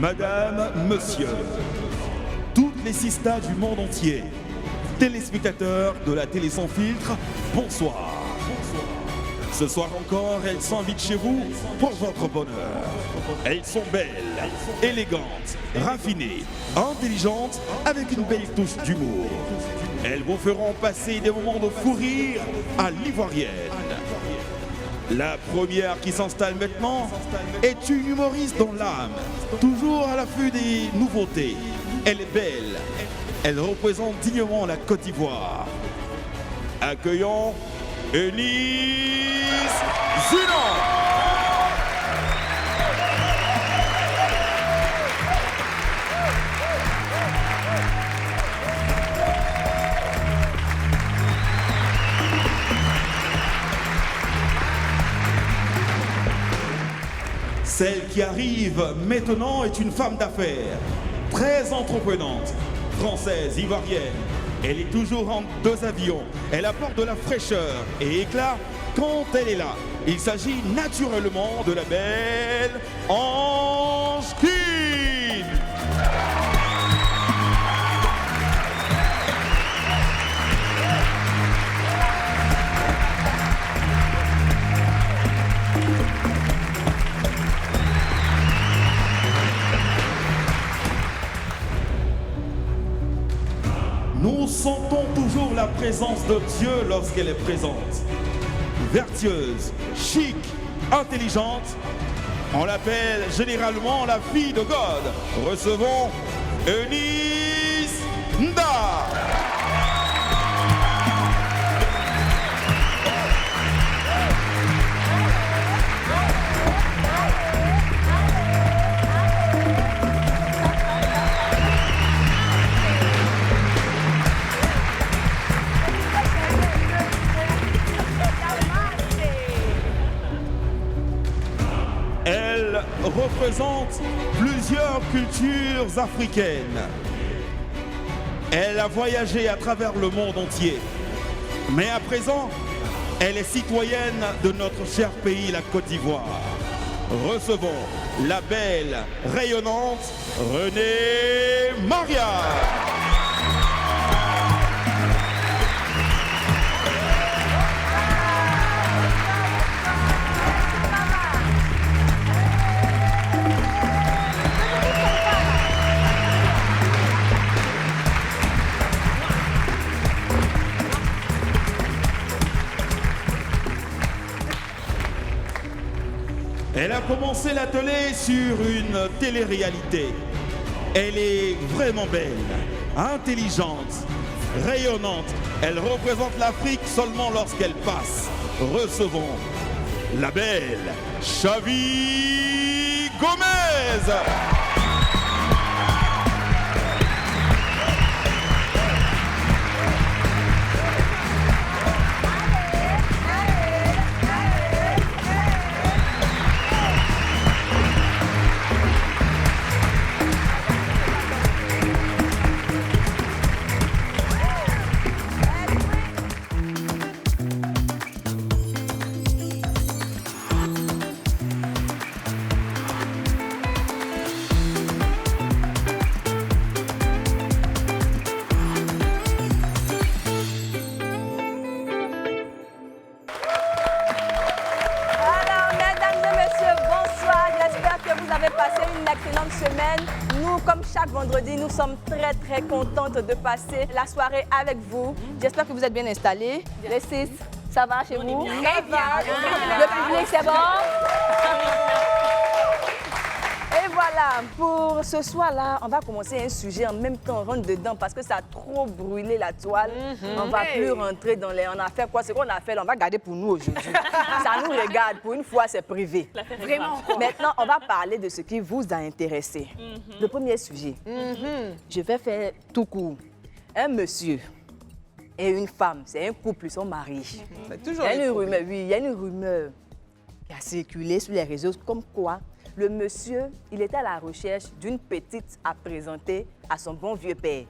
Madame, monsieur, toutes les sistas du monde entier, téléspectateurs de la télé sans filtre, bonsoir. Ce soir encore, elles s'invitent chez vous pour votre bonheur. Elles sont belles, élégantes, raffinées, intelligentes, avec une belle touche d'humour. Elles vous feront passer des moments de fou rire à l'ivoirienne. La première qui s'installe maintenant est une humoriste dans l'âme, toujours à l'affût des nouveautés. Elle est belle, elle représente dignement la Côte d'Ivoire. Accueillons Eunice Zinon. Celle qui arrive maintenant est une femme d'affaires, très entreprenante, française, ivoirienne. Elle est toujours en 2 avions. Elle apporte de la fraîcheur et éclat quand elle est là. Il s'agit naturellement de la belle Ange Kin. Nous sentons toujours la présence de Dieu lorsqu'elle est présente. Vertueuse, chic, intelligente, on l'appelle généralement la fille de God. Recevons Eunice Nda. Elle représente plusieurs cultures africaines. Elle a voyagé à travers le monde entier. Mais à présent, elle est citoyenne de notre cher pays, la Côte d'Ivoire. Recevons la belle, rayonnante Renée Maria. Elle a commencé la télé sur une télé-réalité. Elle est vraiment belle, intelligente, rayonnante. Elle représente l'Afrique seulement lorsqu'elle passe. Recevons la belle Chavi Gomez. Excellente semaine. Nous, comme chaque vendredi, nous sommes très contentes de passer la soirée avec vous. J'espère que vous êtes bien installés. Les 6, ça va chez vous? Très bien. Le public, c'est bon? Et voilà, pour ce soir-là, on va commencer un sujet en même temps, on rentre dedans parce que ça a trop brûlé la toile. On va plus rentrer dans les... On a fait quoi? C'est qu'on a fait, on va garder pour nous aujourd'hui. Ça nous regarde, pour une fois, c'est privé. Vraiment. Maintenant, on va parler de ce qui vous a intéressé. Le premier sujet, je vais faire tout court. Un monsieur et une femme, c'est un couple, ils sont mariés. Il y a une rumeur, oui, il y a une rumeur qui a circulé sur les réseaux comme quoi le monsieur, il était à la recherche d'une petite à présenter à son bon vieux père.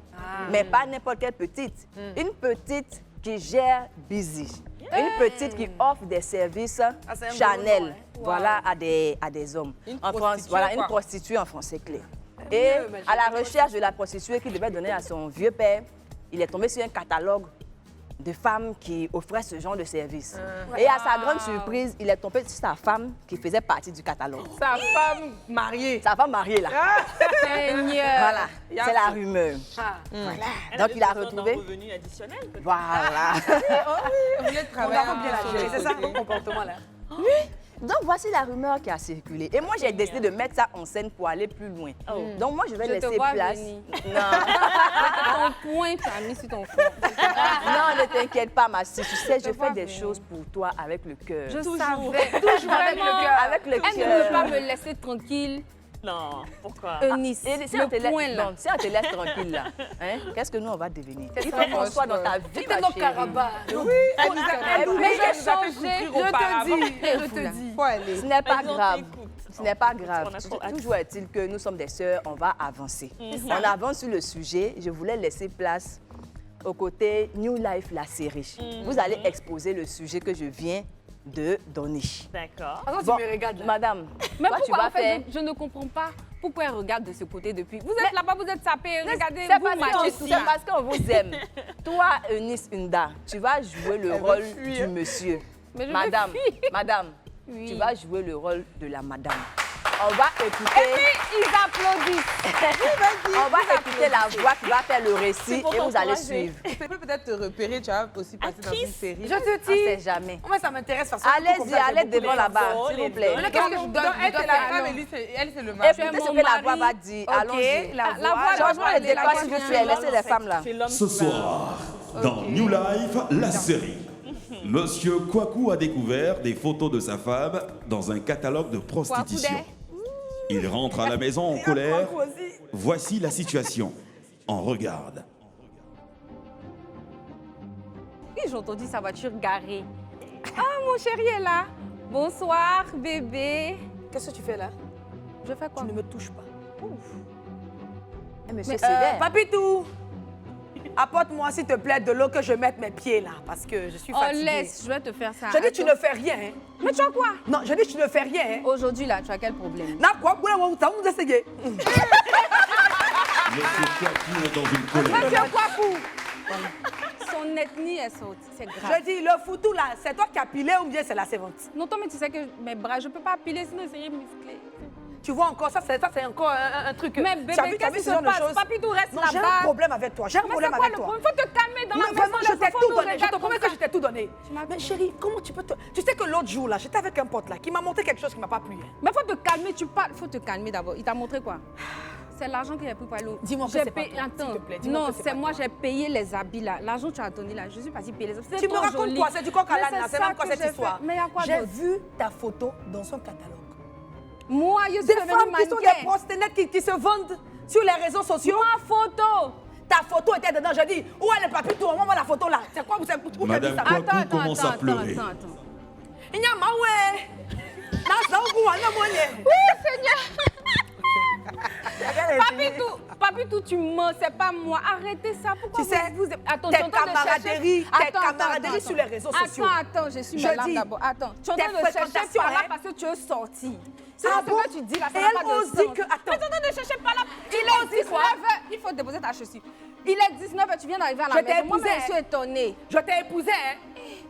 Mais pas n'importe quelle petite. Une petite qui gère Busy. Une petite qui offre des services Chanel. voilà, à des hommes. En France, voilà, une prostituée en français clair. Et à la recherche de la prostituée qu'il devait donner à son vieux père, il est tombé sur un catalogue de femmes qui offraient ce genre de service. Et à sa grande surprise, il est tombé sur sa femme qui faisait partie du catalogue. Sa femme mariée. Sa femme mariée, là. Seigneur. Voilà, c'est la rumeur. Voilà. Donc il a retrouvé. Revenu additionnel, peut-être. Voilà. Vous voulez travailler. On va bien la gérer, c'est ça ton comportement-là. Donc voici la rumeur qui a circulé. Et moi, j'ai décidé de mettre ça en scène pour aller plus loin. Donc moi, je vais laisser place. Ton point, tu as mis sur ton front. Non, ne t'inquiète pas, ma fille. Tu sais, je fais des choses pour toi avec le cœur. Je savais. Toujours avec le cœur. Avec le Elle ne cœur. veut pas me laisser tranquille. Non, pourquoi? Eunice, Et si on te le point laisse, là. non, si on te laisse tranquille là, hein, qu'est-ce que nous on va devenir? Il faut ça, qu'on soit dans ta vie, C'était ma nos chérie. carabas. Mais je changeais. Je te dis. Faut aller. Ce n'est pas Elles ont grave. t'écoute. Ce n'est pas On a grave. trop hâte. Toujours est-il que nous sommes des sœurs, on va avancer. On avance sur le sujet. Je voulais laisser place au côté New Life, la série. Vous allez exposer le sujet que je viens de donner. D'accord. Attends, tu Bon, me regardes là. madame, Mais toi, tu pourquoi vas en fait, faire... je ne comprends pas pourquoi elle regarde de ce côté depuis. Vous êtes là-bas, vous êtes sapés, regardez, C'est vous parce marchez qu'on- tout c'est ça. parce qu'on vous aime. Toi, Eunice Unda, tu vas jouer le rôle du monsieur. Mais je veux Madame, fuir. madame, Oui. tu vas jouer le rôle de la madame. On va écouter... Ils applaudissent. On va écouter la voix qui va faire le récit et pour vous allez t'encourager. suivre. Tu peux peut-être te repérer, tu vas aussi passer dans une série. Je te On sait dis. jamais. Moi, ça m'intéresse. parce que Allez-y, allez devant là-bas, s'il vous plaît. Mais qu'est-ce que je dois Elle, c'est la faire femme alors? et lui, elle, c'est le mari. Écoutez ce que la voix va dire. Allons-y. la La voix, Changement de décor, s'il vous plaît. Laissez les femmes là. C'est l'homme Ce qui va- soir, dans New Life, la série, Monsieur Kwaku a découvert des photos de sa femme dans un catalogue de prostitution. Il rentre à la maison en colère. Voici la situation. On regarde. Oui, j'ai entendu sa voiture garée. Ah, mon chéri est là. Bonsoir, bébé. Qu'est-ce que tu fais là? Je fais quoi? Tu ne me touches pas. Eh, monsieur Sévère. Papitou, apporte-moi s'il te plaît de l'eau que je mette mes pieds là, parce que je suis Oh, fatiguée. laisse, je vais te faire ça. Je dis tu ne fais rien. Hein. Mais tu as quoi? Non, je dis tu ne fais rien. Hein. Aujourd'hui, là, tu as quel problème? Na quoi? Ça vous essayer. Monsieur Kwaku est dans une colère. Monsieur Kwaku, Son ethnie est sortie, c'est grave. je dis le foutou là, c'est toi qui as pilé ou bien c'est la servante? Non, toi, mais tu sais que mes bras, je peux pas piler, sinon c'est musclé. Tu vois encore, ça c'est encore un truc. Mais Tu as bébé, vu- tu as vu qu'est-ce qui ce se genre de passe? choses? Papitou, reste Non, j'ai un là-bas. problème avec toi. J'ai un Mais problème c'est quoi avec le toi. problème? Faut te calmer dans Non, la maison. vraiment, je les t'ai enfants tout nous donné. Je te regardent promets comme que je t'ai tout donné. m'as Mais dit. chérie, comment tu peux te... Tu sais que l'autre jour, là, j'étais avec un pote, là, qui m'a montré quelque chose qui m'a pas plu. Hein. Mais faut te calmer, tu parles. Faut te calmer d'abord. Il t'a montré quoi? C'est l'argent qu'il a pris pour aller au... Dis-moi que J'ai c'est pas payé- toi, Attends. s'il te plaît, dis-moi Non, que c'est c'est pas moi, toi. j'ai payé les habits là. L'argent que tu as donné là, je suis partie payer les habits. Tu me racontes quoi? C'est du coq à l'âne, là. C'est même quoi que cette j'ai histoire? fait. Mais il y a quoi J'ai d'autre? vu ta photo dans son catalogue. Moi, je suis Des devenue femmes qui sont mannequin. des prostituées qui se vendent sur les réseaux sociaux. Ma photo. Ta photo était dedans. J'ai dit, où est le papier tout? Montre-moi la photo là. C'est quoi? Où tu as vu Madame ça? Kwaku commence à pleurer. Attends. Il y a Maoué. Papitou, tu mens, c'est pas moi. Arrêtez ça. Pourquoi Tu sais, vous... Attends, tes tu es en train de camaraderies, chercher- tes camaraderies sur les réseaux sociaux. Attends, je suis Je malade dis, d'abord. Attends, tu es en tes train de chercher fréquentations, par là hein. parce que tu es sorti. Ah C'est bon? ce que tu dis là, ça Et n'a elle pas de ose sens. dire que... Attends. Mais tu es en train de chercher par là. Il ose est dire quoi? 19h. Il faut déposer ta chaussure. Il est 19h, tu viens d'arriver à la Je t'ai maison. Moi, épousé, je suis étonnée. Je t'ai épousé, hein.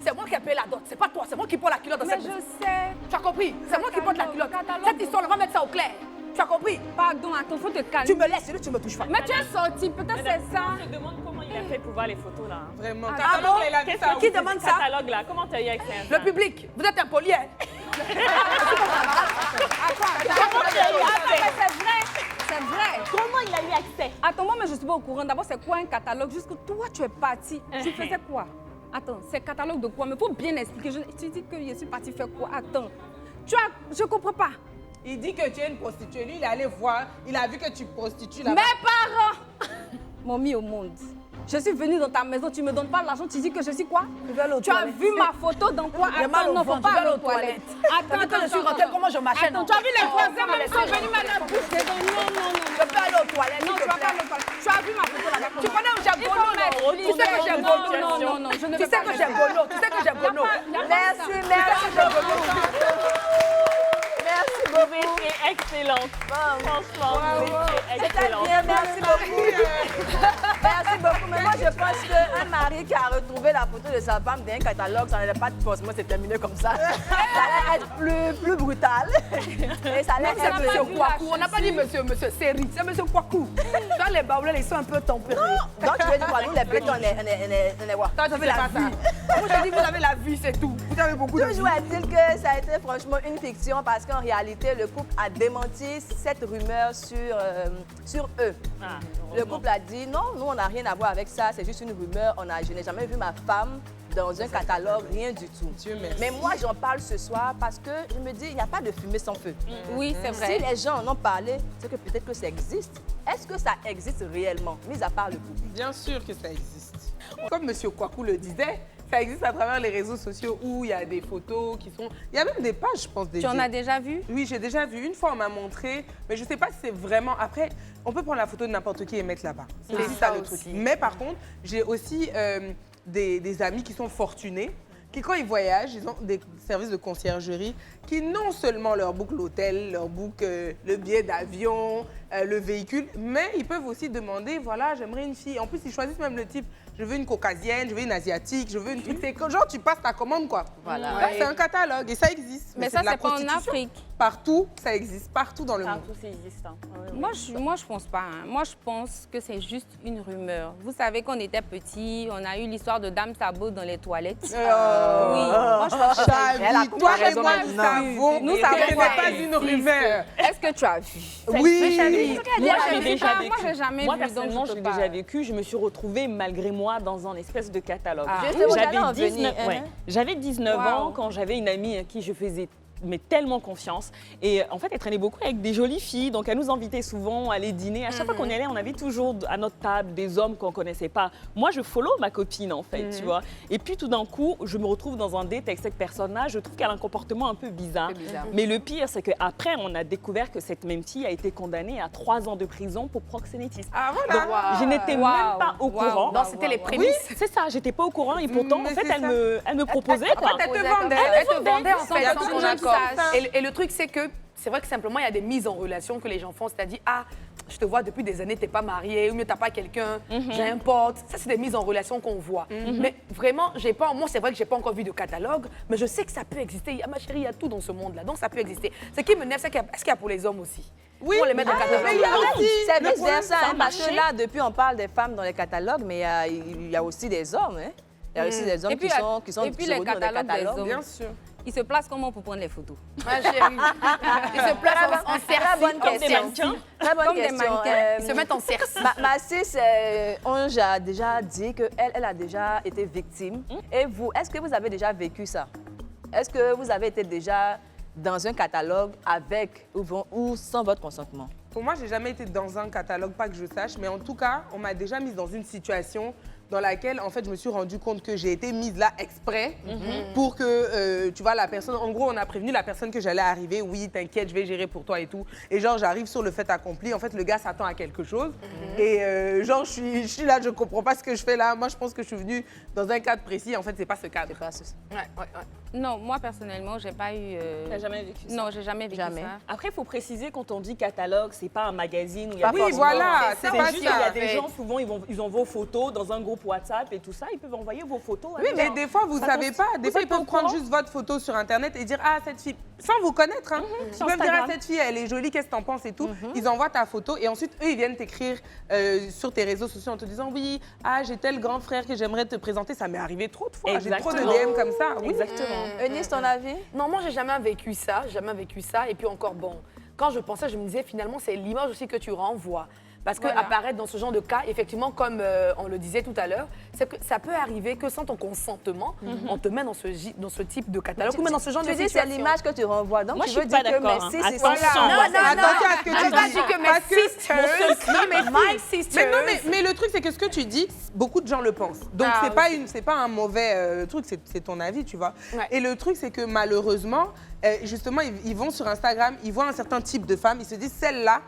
C'est moi qui ai payé la dot. C'est pas toi. C'est moi qui porte la culotte dans Mais cette je maison. sais. Tu as compris? C'est moi qui porte la culotte. Catalogue. Cette histoire, on va mettre ça au clair. Tu as compris? Pardon, attends, faut te calmer. Tu me laisses, sinon tu me touches pas. Mais tu es sorti, peut-être c'est ça. Je me demande comment il a fait pour voir les photos là. Vraiment. Ah Catalogue, bon? là, il a vu Qu'est-ce ça. que Qui tu dis, demande ce ça? catalogue là? Comment tu as eu accès à ça? Le public, vous êtes impoli, hein? C'est vrai. Comment il a eu accès? Attends, moi, mais je suis pas au courant. D'abord, c'est quoi un catalogue? Jusque toi, tu es parti. Tu faisais quoi? Attends, c'est catalogue de quoi? Mais il faut bien expliquer. Tu dis que je suis partie faire quoi? Attends. Je comprends pas. Il dit que tu es une prostituée. Lui, il est allé voir. Il a vu que tu prostitues là-bas. Mes parents m'ont mis au monde. Je suis venue dans ta maison, tu me donnes pas l'argent, tu dis que je suis quoi? Je vais aller aux Tu as toilettes. vu ma photo dans quoi? J'ai mal Attends, au non, faut ventre, je pas vais aller aller aux aux toilettes. toilettes. T'as vu que je suis rentrée, comment je marchais, Attends, non? tu as vu les Oh, voisins, maman, même sont laisse-moi. venus mettre la bouche dedans. Non. Je peux aller aux toilettes, Non, s'il tu te vas pas plaît. aller aux toilettes. Tu as vu ma photo là-bas? Tu connais où j'ai Golo, non? Tu sais que j'ai Golo. Non, je ne Tu sais que j'ai Golo. Tu sais que j'ai Golo. Merci, merci beaucoup. excellente. Franchement, vous étiez excellente. Bien, merci beaucoup. Merci beaucoup. Mais moi, je pense qu'un mari qui a retrouvé la photo de sa femme dans un catalogue, ça n'allait pas forcément se terminer comme ça. Ça allait être plus brutal. Et ça allait C'est être monsieur Kwaku. On n'a pas dit monsieur Seri, c'est monsieur Kwaku. Dans les baoulés, ils sont un peu tempérés. Donc, tu veux dire quoi? Nous, les bétons, on est quoi? Toi, tu avez la vie. Moi, je dis, vous avez la vie, c'est tout. Vous avez beaucoup de vie. Toujours est-il que ça a été franchement une fiction parce qu'en réalité, le couple a démenti cette rumeur sur eux. Ah, Le couple a dit non, nous on n'a rien à voir avec ça, c'est juste une rumeur. Je n'ai jamais vu ma femme dans un catalogue, rien du tout. Dieu merci. Mais moi j'en parle ce soir parce que je me dis il n'y a pas de fumée sans feu. Oui, c'est Si vrai. les gens en ont parlé, c'est que peut-être que ça existe. Est-ce que ça existe réellement, mis à part le couple? Bien sûr que ça existe. Comme monsieur Kwaku le disait, ça existe à travers les réseaux sociaux où il y a des photos qui sont... Il y a même des pages, je pense, Tu dédiées. en as déjà vu? Oui, j'ai déjà vu. Une fois, on m'a montré, mais je ne sais pas si c'est vraiment... Après, on peut prendre la photo de n'importe qui et mettre là-bas. C'est aussi ça le truc. Mais par contre, j'ai aussi des amis qui sont fortunés, qui quand ils voyagent, ils ont des services de conciergerie qui non seulement leur bookent l'hôtel, leur bookent le billet d'avion, le véhicule, mais ils peuvent aussi demander, voilà, j'aimerais une fille. En plus, ils choisissent même le type. Je veux une caucasienne, je veux une asiatique, je veux une truc. C'est que genre, tu passes ta commande, quoi. Voilà. Là, c'est un catalogue et ça existe. Mais ça, de la c'est pas en prostitution. Afrique. Partout, ça existe, partout dans le monde. Partout, c'est existant. Oui, oui. Moi, je pense pas. Hein. Moi, je pense que c'est juste une rumeur. Vous savez qu'on était petits, on a eu l'histoire de Dame Sabot dans les toilettes. Oui, moi, je pense que Chavi, toi et moi, nous savons Nous que savons ce n'est quoi pas une rumeur. Est-ce que tu as vu? Oui. Moi, j'ai j'ai déjà pas- vécu. moi, j'ai jamais Moi, vu, donc personnellement, je je peux l'ai pas. déjà vécu. Je me suis retrouvée, malgré moi, dans un espèce de catalogue. Ah. Justement, j'allais en venir, ouais. hein. J'avais 19 Wow. ans quand j'avais une amie à qui je faisais tellement confiance. Et en fait, elle traînait beaucoup avec des jolies filles. Donc, elle nous invitait souvent à aller dîner. À chaque fois qu'on y allait, on avait toujours à notre table des hommes qu'on ne connaissait pas. Moi, je follow ma copine, en fait, tu vois. Et puis, tout d'un coup, je me retrouve dans un date avec cette personne-là. Je trouve qu'elle a un comportement un peu bizarre. Mais le pire, c'est qu'après, on a découvert que cette même fille a été condamnée à 3 ans de prison pour proxénétisme. Ah, voilà. Donc, je n'étais Wow. même pas au Wow. courant. Non, c'était les Oui, prémices. c'est ça, j'étais pas au courant et pourtant, Mais en fait, c'est elle me proposait, quoi. Elle te vendait. Elle te vendait en fait sans ton accord. Et le truc, c'est que c'est vrai que simplement, il y a des mises en relation que les gens font. C'est-à-dire, ah, je te vois depuis des années, t'es pas marié, ou mieux, t'as pas quelqu'un, j'ai un pote. Ça, c'est des mises en relation qu'on voit. Mais vraiment, moi, c'est vrai que j'ai pas encore vu de catalogue, mais je sais que ça peut exister. Ma chérie, il y a tout dans ce monde-là, donc ça peut exister. Ce qui me nerve, c'est est-ce qu'il y a pour les hommes aussi? Oui, Pour les mettre dans le catalogue. mais il y a aussi. C'est Le problème, vice-versa, ça a hein, parce que marché. là, depuis, on parle des femmes dans les catalogues, mais il y a aussi des hommes. Hein. Il y a aussi des hommes Et puis, qui sont et puis qui les se retrouvent dans catalogues des hommes. Bien sûr. Ils se placent comment pour prendre les photos? Ma chérie. Ils se placent en Très bonne Comme des question. mannequins. Très bonne Comme des question. mannequins. Ils se mettent en cercle. Ma sis, Onge a déjà dit qu'elle a déjà été victime. Et vous, est-ce que vous avez déjà vécu ça? Est-ce que vous avez été déjà dans un catalogue avec ou sans votre consentement? Pour moi, j'ai jamais été dans un catalogue, pas que je sache, mais en tout cas, on m'a déjà mise dans une situation dans laquelle, en fait, je me suis rendu compte que j'ai été mise là exprès pour que, tu vois, la personne... En gros, on a prévenu la personne que j'allais arriver. Oui, t'inquiète, je vais gérer pour toi et tout. Et genre, j'arrive sur le fait accompli. En fait, le gars s'attend à quelque chose. Et genre, je suis là, je comprends pas ce que je fais là. Moi, je pense que je suis venue dans un cadre précis. En fait, c'est pas ce cadre. C'est pas ça. Non, moi, personnellement, j'ai pas eu... T'as jamais vécu ça? Non, j'ai jamais vécu Jamais. ça. Après, il faut préciser, quand on dit catalogue, c'est pas un magazine où il y a Pas des forcément. voilà, C'est c'est pas juste ça. qu'il y a des gens, souvent, ils ont vos photos dans un groupe WhatsApp et tout ça. Ils peuvent envoyer vos photos. à Oui, des mais gens. des fois, vous Ça savez cons- pas. Des vous fois, êtes ils pas peuvent au prendre courant. juste votre photo sur Internet et dire « Ah, cette fille... » Sans vous connaître, hein. Ils sur peuvent dire « Ah, Instagram. cette fille, elle est jolie, qu'est-ce que t'en penses » et tout. Ils envoient ta photo et ensuite, eux, ils viennent t'écrire sur tes réseaux sociaux en te disant « Oui, ah, j'ai tel grand frère que j'aimerais te présenter. » Ça m'est arrivé trop de fois. J'ai trop de Exactement. DM comme ça. Oui. Exactement. Eunice, ton avis? Non, moi, j'ai jamais vécu ça. Et puis encore, bon, quand je pensais, je me disais, finalement, c'est l'image aussi que tu renvoies. Parce que apparaître dans ce genre de cas, effectivement, comme on le disait tout à l'heure, c'est que ça peut arriver que sans ton consentement, on te met dans ce type de catalogue ou même dans ce genre de Tu dis c'est situation. l'image que tu renvoies. Donc Moi, tu je veux suis dire pas que d'accord, mes hein. sis, Attention. Attention à ce que tu Je dis. dis que mes Parce que- sisters, Non, mais my si. sisters. Mais le truc, c'est que ce que tu dis, beaucoup de gens le pensent. Donc, Ah, c'est pas un mauvais truc, c'est ton avis, tu vois. Ouais. Et le truc, c'est que malheureusement, justement, ils vont sur Instagram, ils voient un certain type de femme, ils se disent, celle-là,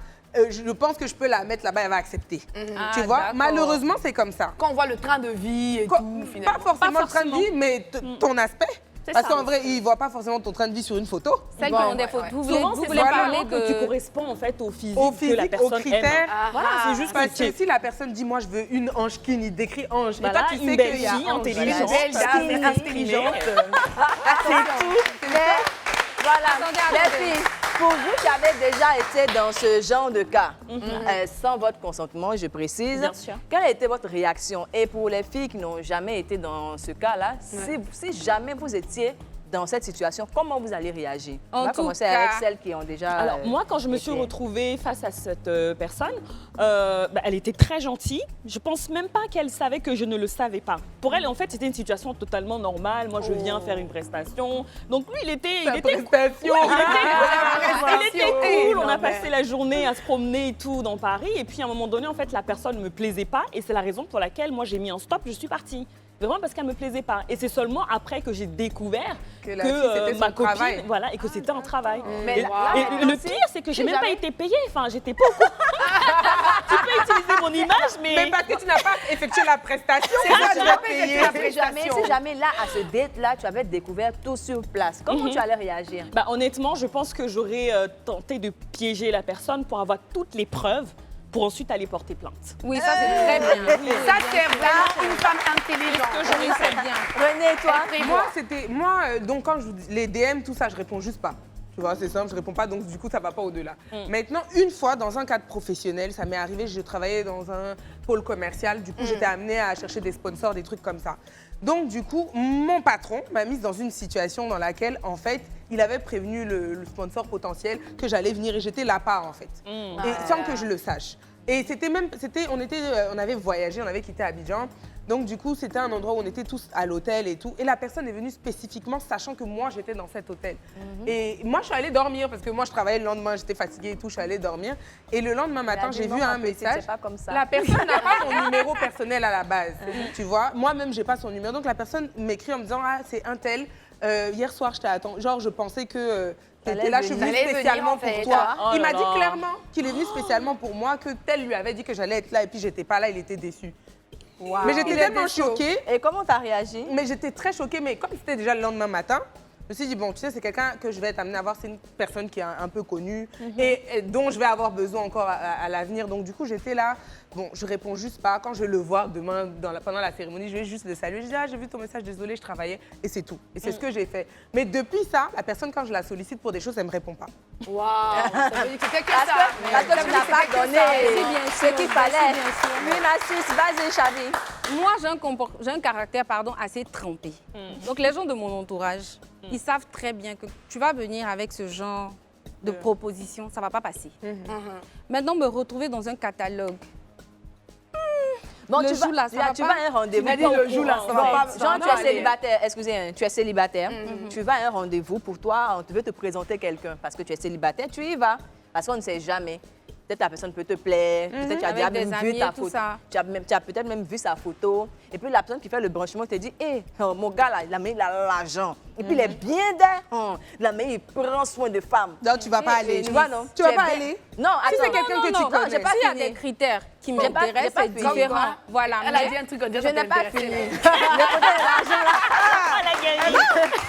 je pense que je peux la mettre là-bas, elle va accepter. Ah, Tu vois, d'accord. malheureusement, c'est comme ça. Quand on voit le train de vie et Pas tout, finalement. forcément le train de vie, mais ton aspect. Parce qu'en vrai, ils voient pas forcément ton train de vie sur une photo. Celles qui ont des photos. Vous voulez, Souvent, vous c'est voulez vraiment parler que tu de... corresponds en fait au physique, Au que la physique, aux personne critères. aime. Voilà, c'est juste Parce que que si la personne dit, moi, je veux une ange skin, il décrit ange. Voilà, et toi, tu une sais belle qu'il y a fille, ange. intelligente, Une belle dame, skinny, intelligente. Voilà, Attendez, les attendez. filles, pour vous qui avez déjà été dans ce genre de cas, sans votre consentement, je précise, Bien sûr. quelle a été votre réaction? Et pour les filles qui n'ont jamais été dans ce cas-là, si jamais vous étiez dans cette situation, comment vous allez réagir? En On va tout commencer cas- avec celles qui ont déjà... Alors, moi, quand je me suis été. retrouvée face à cette personne, elle était très gentille. Je pense même pas qu'elle savait que je ne le savais pas. Pour elle, en fait, c'était une situation totalement normale. Moi, je viens faire une prestation. Donc, lui, il était prestation. il était cool. On a passé la journée à se promener et tout dans Paris. Et puis, à un moment donné, en fait, la personne ne me plaisait pas. Et c'est la raison pour laquelle, moi, j'ai mis un stop. Je suis partie. Vraiment parce qu'elle ne me plaisait pas. Et c'est seulement après que j'ai découvert Que la fille, c'était son ma copine, travail. voilà, et que c'était un travail. Mais Et, là, et le pire, c'est que j'ai même pas été payée. Enfin, j'étais pas au courant. Tu peux utiliser mon image, Mais parce que tu n'as pas effectué la prestation, ça, tu dois payer. Si jamais là, à ce date-là, tu avais découvert tout sur place, comment tu allais réagir? Bah, honnêtement, je pense que j'aurais tenté de piéger la personne pour avoir toutes les preuves pour ensuite aller porter plainte. Oui, ça c'est très bien. Oui, Ça, c'est vraiment une femme intelligente. oui, c'est bien. René, toi? Donc quand je vous dis les DM, tout ça, je réponds juste pas. Tu vois, c'est simple, je réponds pas, donc du coup, ça va pas au-delà. Maintenant, une fois, dans un cadre professionnel, ça m'est arrivé, je travaillais dans un pôle commercial, du coup, j'étais amenée à chercher des sponsors, des trucs comme ça. Donc, du coup, mon patron m'a mise dans une situation dans laquelle, en fait, il avait prévenu le sponsor potentiel que j'allais venir et j'étais là-bas, en fait. Et sans que je le sache. Et on avait voyagé, on avait quitté Abidjan. Donc, du coup, c'était un endroit où on était tous à l'hôtel et tout. Et la personne est venue spécifiquement, sachant que moi, j'étais dans cet hôtel. Et moi, je suis allée dormir parce que moi, je travaillais le lendemain, j'étais fatiguée et tout, je suis allée dormir. Et le lendemain matin, j'ai vu un message. C'est pas comme ça. La personne n'a pas mon numéro personnel à la base, tu vois. Moi-même, j'ai pas son numéro. Donc, la personne m'écrit en me disant, ah, c'est un tel. Hier soir, je t'ai attendu. Genre, je pensais que t'étais là, je suis venue venir, spécialement en fait. pour toi. Oh Il là m'a dit là. clairement qu'il est venu spécialement pour moi, que tel lui avait dit que j'allais être là et puis j'étais pas là, il était déçu. Mais j'étais tellement choquée. Et comment tu as réagi? Mais j'étais très choquée, mais comme c'était déjà le lendemain matin, je me suis dit, bon, tu sais, c'est quelqu'un que je vais être amenée à voir, c'est une personne qui est un peu connue et dont je vais avoir besoin encore à l'avenir. Donc, du coup, j'étais là, bon, je réponds juste pas. Quand je vais le voir demain, pendant la cérémonie, je vais juste le saluer. Je dis, ah, j'ai vu ton message, désolée, je travaillais, et c'est tout. Et c'est ce que j'ai fait. Mais depuis ça, la personne, quand je la sollicite pour des choses, elle me répond pas. Waouh, ça veut dire que c'était que Parce ça. que tu n'as pas donné ce qu'il fallait. bien sûr. Une astuce, vas-y, Chabi. Moi, j'ai un caractère assez trempé. Donc, les gens de mon entourage, ils savent très bien que tu vas venir avec ce genre de proposition, ça ne va pas passer. Maintenant, me retrouver dans un catalogue. Bon, Le tu jour là, ça va tu pas. vas à un rendez-vous. Tu m'as dit le jour là, ça va pas. Genre, tu es célibataire, excusez, tu es célibataire, tu vas à un rendez-vous pour toi, on veut te présenter quelqu'un parce que tu es célibataire, tu y vas, parce qu'on ne sait jamais. Peut-être la personne peut te plaire, peut-être tu as déjà Avec des même vu amis ta et tout photo. ça. Tu as peut-être même vu sa photo. Et puis la personne qui fait le branchement te dit, hé, mon gars là, il a l'argent. Et puis il est bien d'air. Il prend soin de femmes. Donc, tu vas pas aller. Tu vois, non? Tu vas es pas bien. aller? Non, attends. Si c'est quelqu'un que tu non, connais. j'ai pas S'il y a fini. des critères qui J'ai pas m'intéressent, c'est fini. différent. Voilà. Elle a mais- dit un truc en disant Je ça n'ai pas t'intéressait. fini. Le côté de l'argent là. Ah, la gagné.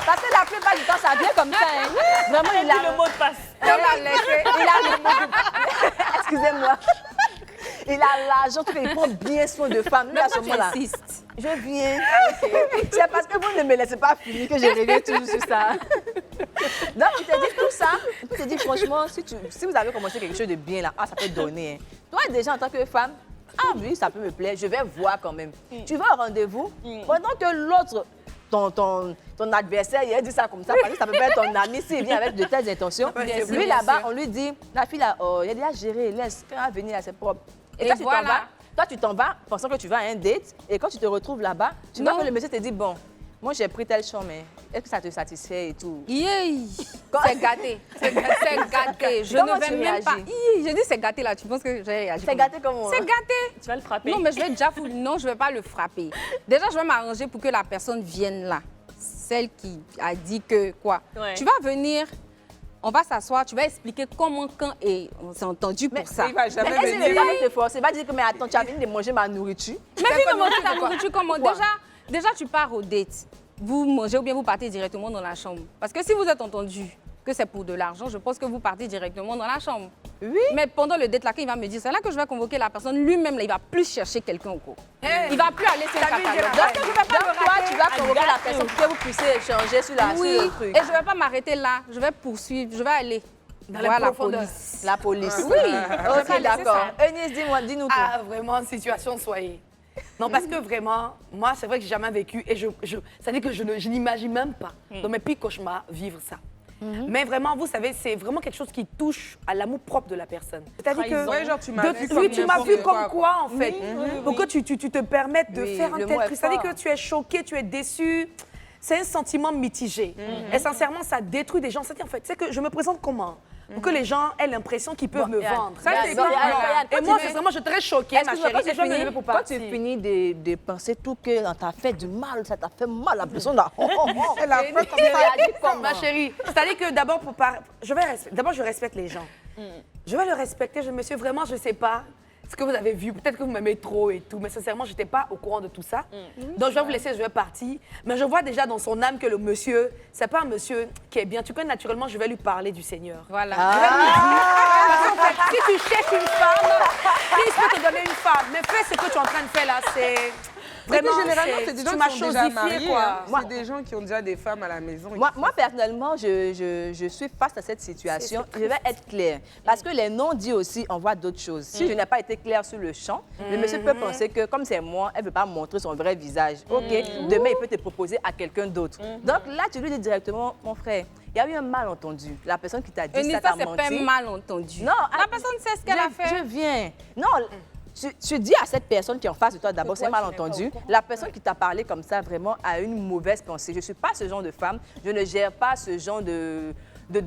Parce que la plupart du temps, ça vient comme ça. Hein. Vraiment, il a Le mot de passe. Il a le mot. Excusez-moi. Il a l'argent, tout il prend bien soin de femmes. Lui, à ce moment-là, Insiste. je viens. C'est parce que vous ne me laissez pas finir que je reviens toujours sur ça. Donc, il te dit tout ça. Il te dit, franchement, si vous avez commencé quelque chose de bien là, ça peut donner. Hein. Toi, déjà, en tant que femme, ah oui, ça peut me plaire, je vais voir quand même. Tu vas au rendez-vous, pendant que l'autre, ton adversaire, il a dit ça comme ça, parce que ça peut pas être ton ami s'il vient avec de telles intentions. Bien sûr, Lui, bien là-bas, sûr. on lui dit, la fille, là, oh, il a déjà géré, laisse, quand elle va venir, c'est propre. Et Et toi, tu t'en voilà. vas. Toi, tu t'en vas pensant que tu vas à un date, et quand tu te retrouves là-bas, tu vois Non. que le monsieur te dit, bon, moi, j'ai pris tel champ, mais est-ce que ça te satisfait et tout? Yéy. Quand- C'est gâté. C'est gâté. Je Comment ne vais tu même pas. réagis? J'ai dit c'est gâté là. Tu penses que j'ai réagi C'est comment? gâté comment? C'est gâté. Tu vas le frapper. Non, mais je vais déjà foutre. Non, je ne vais pas le frapper. Déjà, je vais m'arranger pour que la personne vienne là. Celle qui a dit que quoi. Ouais. Tu vas venir, on va s'asseoir, tu vas expliquer comment, quand et on s'est entendu pour ça. Il va jamais Mais est-ce qu'il ne venir. va pas te forcer? Il va dire que, mais attends, tu as fini de manger ma nourriture. Mais viens me manger ta nourriture comment déjà, tu pars au date. vous mangez ou bien vous partez directement dans la chambre. Parce que si vous êtes entendu que c'est pour de l'argent, je pense que vous partez directement dans la chambre. Oui. Mais pendant le date, là, quand il va me dire, c'est là que je vais convoquer la personne. Lui-même, là, il va plus chercher quelqu'un au cours. Il va plus aller sur le catalogue. Donc, toi, tu vas convoquer la personne pour que vous puissiez échanger sur Oui, le truc. et je ne vais pas m'arrêter là. Je vais poursuivre, je vais aller voir la police. La police. Oui. Ok, d'accord. Eunice, dis-nous tout. Ah, vraiment, situation soyez. Non, parce que vraiment, moi, c'est vrai que j'ai jamais vécu et ça dit que je n'imagine même pas, dans mes pires cauchemars, vivre ça. Mais vraiment, vous savez, c'est vraiment quelque chose qui touche à l'amour propre de la personne. C'est-à-dire que Ouais, genre, tu m'as vu oui, tu m'as vu comme quoi. quoi, en fait. Pour que tu te permettes de faire un le tel mot est truc. C'est-à-dire fort. que tu es choqué, tu es déçu. C'est un sentiment mitigé. Et sincèrement, ça détruit des gens. C'est-à-dire, en fait, c'est que je me présente comment? Pour que les gens aient l'impression qu'ils peuvent me vendre. Ça, c'est Bon, cool. Yann, Et moi, c'est vraiment, je suis très choquée, ma chérie. Et je vais me lever pour quand tu partir. finis de penser tout que on t'a fait du mal, ça t'a fait mal, la personne là. Elle a fait comme ça. réagit comment? Ma chérie, c'est-à-dire que d'abord, d'abord, je respecte les gens. Je vais le respecter. Monsieur, vraiment, je ne sais pas ce que vous avez vu. Peut-être que vous m'aimez trop et tout, mais sincèrement, je n'étais pas au courant de tout ça. Donc, je vais vous laisser, je vais partir. Mais je vois déjà dans son âme que le monsieur, ce n'est pas un monsieur qui est bien. Tu connais naturellement, je vais lui parler du Seigneur. Voilà. En fait, si tu cherches une femme, Christ peut te donner une femme. Mais fais ce que tu es en train de faire là, c'est... Vraiment, Généralement, c'est des gens tu m'as qui sont déjà chosifié, mariés. quoi. Hein. C'est des gens qui ont déjà des femmes à la maison. Moi, personnellement, je suis face à cette situation. Je vais être claire. Parce que les non-dits aussi envoient d'autres choses. Si je n'ai pas été claire sur le champ, le monsieur peut penser que, comme c'est moi, elle ne veut pas montrer son vrai visage. OK, demain, il peut te proposer à quelqu'un d'autre. Donc là, tu lui dis directement, mon frère, il y a eu un malentendu. La personne qui t'a dit ça, Ça, t'a c'est menti. pas malentendu. Non, La personne sait ce qu'elle a fait. Je viens. Non, tu dis à cette personne qui est en face de toi d'abord, c'est malentendu. La personne qui t'a parlé comme ça, vraiment, a une mauvaise pensée. Je ne suis pas ce genre de femme. Je ne gère pas ce genre de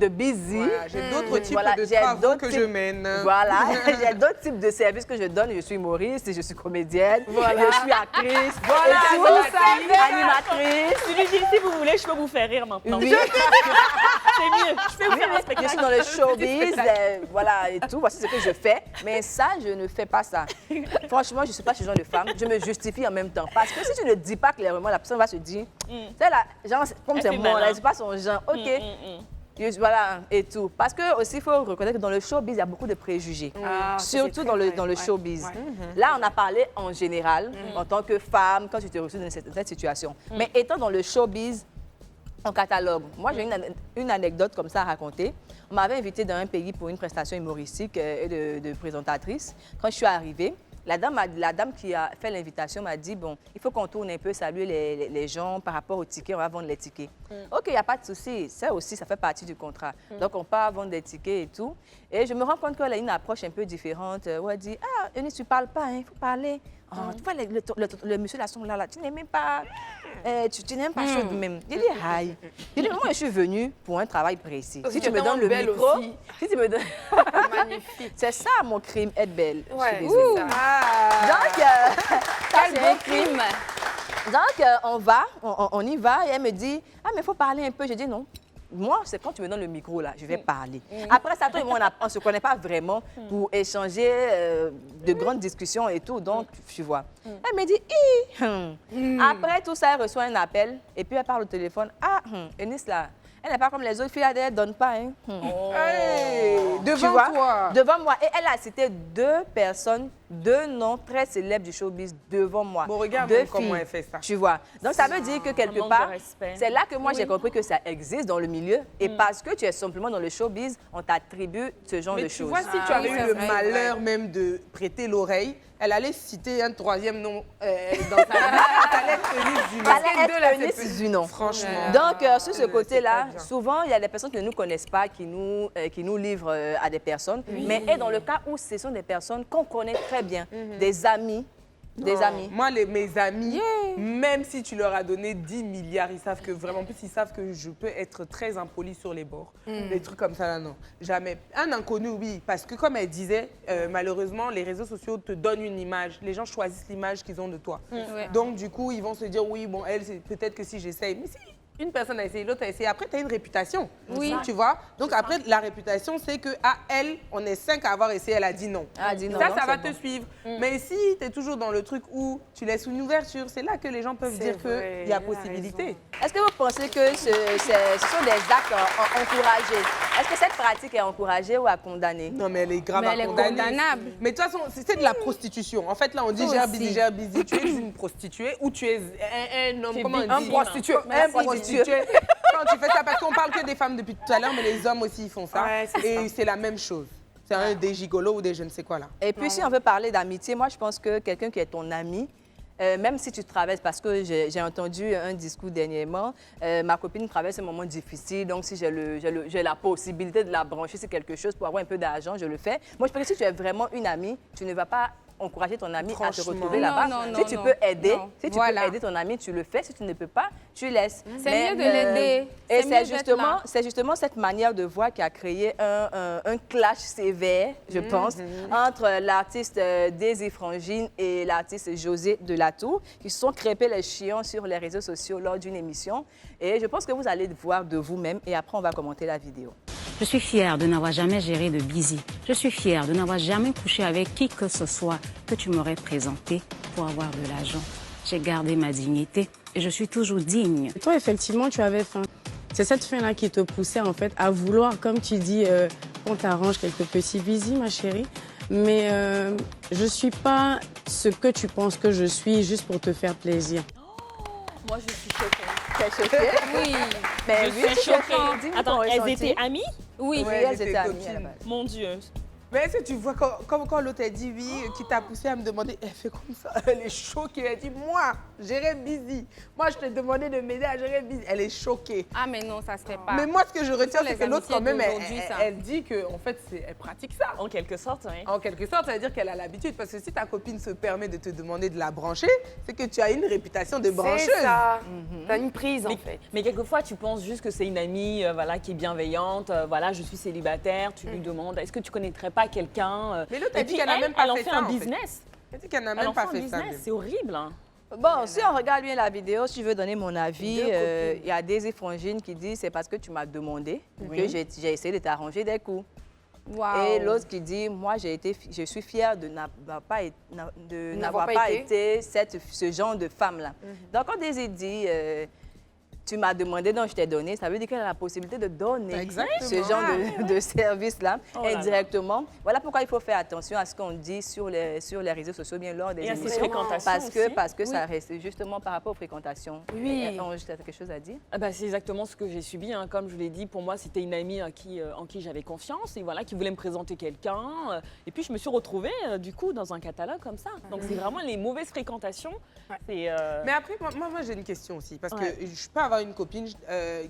busy. Voilà, j'ai d'autres types de j'ai travaux d'autres que types- je mène. Voilà, j'ai d'autres types de services que je donne. Je suis humoriste, je suis comédienne, je suis actrice, et tout, animatrice. Tu lui dis, si vous voulez, je peux vous faire rire maintenant. Oui. C'est mieux. Je peux vous faire un Je spectacle. suis dans le showbiz, voilà, et tout. Voici ce que je fais. Mais ça, je ne fais pas ça. Franchement, je ne suis pas ce genre de femme. Je me justifie en même temps. Parce que si tu ne dis pas clairement, la personne va se dire, c'est là, genre, comme Elle c'est fait moi, malin. c'est pas son genre. OK. Voilà, et tout. Parce que aussi, il faut reconnaître que dans le showbiz, il y a beaucoup de préjugés. Surtout dans le showbiz. Là, on a parlé en général, en tant que femme, quand tu te retrouves dans cette situation. Mais étant dans le showbiz, en catalogue. Moi, j'ai une anecdote comme ça à raconter. On m'avait invitée dans un pays pour une prestation humoristique et de présentatrice. Quand je suis arrivée, la dame qui a fait l'invitation m'a dit, bon, il faut qu'on tourne un peu, saluer les gens par rapport aux tickets, on va vendre les tickets. OK, il n'y a pas de souci. Ça aussi, ça fait partie du contrat. Donc, on part vendre des tickets et tout. Et je me rends compte qu'elle a une approche un peu différente où elle dit, ah, Eunice, tu ne parles pas, il faut parler. Oh, tu vois, le monsieur là, son là, tu n'es même pas... tu n'es même pas chaude même. Je dis, aïe. Je dis, moi, je suis venue pour un travail précis. Si tu me donnes le micro, si tu me donnes... Magnifique. C'est ça, mon crime, être belle. Ouais, Je suis désolée. c'est ça. Donc, Quel beau crime. donc on y va. Et elle me dit, ah, mais il faut parler un peu. Je dis, non. Moi, c'est quand tu me donnes le micro, là, je vais parler. Après ça, toi et moi, on ne se connaît pas vraiment pour échanger de grandes discussions et tout. Donc, tu vois. Elle me dit, Après tout ça, elle reçoit un appel. Et puis, elle parle au téléphone. Ah, Eunice, là, elle n'est pas comme les autres filles, elle ne donne pas. Hein. Hey, Tu devant vois? toi. Devant moi. Et elle a cité 2 personnes, 2 noms très célèbres du showbiz devant moi. Bon, regarde 2 comment filles. elle fait ça. Tu vois? Donc, ça veut dire que quelque manque part, de respect. c'est là que moi, j'ai compris que ça existe dans le milieu. Et parce que tu es simplement dans le showbiz, on t'attribue ce genre Mais de tu choses. vois, si tu avais oui, eu c'est le vrai, malheur même de prêter l'oreille, elle allait citer un 3e nom dans sa vie. Ça allait être Eunice Zuno. Ça allait Deux, là, être Eunice c'est plus- Zuno. Franchement. Donc, sur ce côté-là, pas bien. souvent, il y a des personnes qui ne nous connaissent pas, qui nous livrent à des personnes. Mais et dans le cas où ce sont des personnes qu'on connaît très bien, des amis, Moi, mes amis, même si tu leur as donné 10 milliards, ils savent que vraiment, en plus, ils savent que je peux être très impoli sur les bords. Des trucs comme ça, là, non. Jamais. Un inconnu, oui, parce que comme elle disait, malheureusement, les réseaux sociaux te donnent une image. Les gens choisissent l'image qu'ils ont de toi. Ouais. Donc, du coup, ils vont se dire, oui, bon, elle, c'est peut-être que si j'essaye. Mais si, Une personne a essayé, l'autre a essayé. Après, tu as une réputation. Oui. Tu vois? Donc après, la réputation, c'est que elle, on est 5 à avoir essayé, elle a dit non. Ah, dit non, Ça, donc ça va c'est te suivre. Mais si tu es toujours dans le truc où tu laisses une ouverture, c'est là que les gens peuvent dire qu'il y a possibilité. Est-ce que vous pensez que ce sont des actes encouragés? Est-ce que cette pratique est encouragée ou à condamner? Non, mais elle est grave Mais à elle est condamner. condamnable. Mais de toute façon, c'est de la prostitution. En fait, là, on dit Ça gère aussi. busy, gère busy. Tu es une prostituée ou tu es un homme, comment on dit? Un prostitué. Un prostitué. Quand tu fais ça, parce qu'on parle que des femmes depuis tout à l'heure, mais les hommes aussi, ils font ça. Ouais, c'est et c'est la même chose. C'est des gigolos ou des je ne sais quoi, là. Et puis, si on veut parler d'amitié, moi, je pense que quelqu'un qui est ton ami, même si tu traverses, parce que j'ai entendu un discours dernièrement, ma copine traverse un moment difficile, donc si j'ai la possibilité de la brancher sur quelque chose pour avoir un peu d'argent, je le fais. Moi, je pense que si tu es vraiment une amie, tu ne vas pas encourager ton ami à te retrouver Non, là-bas. non, Si non, tu non. peux aider, Non. si tu Voilà. peux aider ton ami, tu le fais. Si tu ne peux pas, tu laisses. C'est mieux de l'aider. Et C'est mieux d'être là. c'est justement cette manière de voir qui a créé un clash sévère, je pense, entre l'artiste Daisy Frangine et l'artiste José Delatour, qui se sont crêpés les chiens sur les réseaux sociaux lors d'une émission. Et je pense que vous allez voir de vous-même et après, on va commenter la vidéo. Je suis fière de n'avoir jamais géré de busy. Je suis fière de n'avoir jamais couché avec qui que ce soit que tu m'aurais présenté pour avoir de l'argent. J'ai gardé ma dignité et je suis toujours digne. Toi, effectivement, tu avais faim. C'est cette faim-là qui te poussait, en fait, à vouloir, comme tu dis, qu'on t'arrange quelques petits bisous, ma chérie. Mais je suis pas ce que tu penses que je suis juste pour te faire plaisir. Moi, je suis choquée. T'es choquée? Oui. Mais Je oui, suis tu choquée. comprends. Dis-nous Attends, ton elles ressenti. étaient amies? Oui. Oui, elles étaient amies à la base. Mon Dieu. Mais est-ce que tu vois, quand l'autre a dit oui, qui t'a poussé à me demander, elle fait comme ça, elle est choquée. Elle dit, moi, gérer busy. Moi, je t'ai demandé de m'aider à gérer busy. Elle est choquée. Ah, mais non, ça se fait pas. Mais moi, ce que je retiens, Sur c'est les que l'autre, quand amitiés même, d'aujourd'hui, ça. elle dit qu'en fait, elle pratique ça. En quelque sorte, oui. En quelque sorte, ça veut dire qu'elle a l'habitude. Parce que si ta copine se permet de te demander de la brancher, c'est que tu as une réputation de brancheuse. C'est ça. T'as une prise, en fait. Mais quelquefois, tu penses juste que c'est une amie voilà, qui est bienveillante. Voilà, je suis célibataire. Tu lui demandes, est-ce que tu connaîtrais pas quelqu'un Mais l'autre, elle Et dit puis qu'elle n'a même pas elle en fait fait ça, un en fait. business. Elle dit qu'elle n'a Elle même en pas fait un fait ça. business. C'est horrible. Hein. Bon, si on regarde bien la vidéo, si je veux donner mon avis, Deux copines. il y a Daisy Frangine qui dit c'est parce que tu m'as demandé que j'ai essayé de t'arranger des coups. Waouh. Et l'autre qui dit moi je suis fière de n'avoir pas été. été ce genre de femme-là. Donc quand Daisy dit tu m'as demandé, donc je t'ai donné, ça veut dire qu'elle a la possibilité de donner Exactement. ce genre de service-là Oh là là. indirectement. Voilà pourquoi il faut faire attention à ce qu'on dit sur les réseaux sociaux, bien lors des Et à ces émissions. fréquentations Parce que aussi. ça reste justement par rapport aux fréquentations. Oui. Ange, tu as quelque chose à dire? Ah bah, c'est exactement ce que j'ai subi. Hein. Comme je l'ai dit, pour moi, c'était une amie en qui j'avais confiance et voilà, qui voulait me présenter quelqu'un. Et puis, je me suis retrouvée, du coup, dans un catalogue comme ça. Donc, c'est vraiment les mauvaises fréquentations. C'est, Mais après, moi j'ai une question aussi. Parce Ouais. que je peux avoir une copine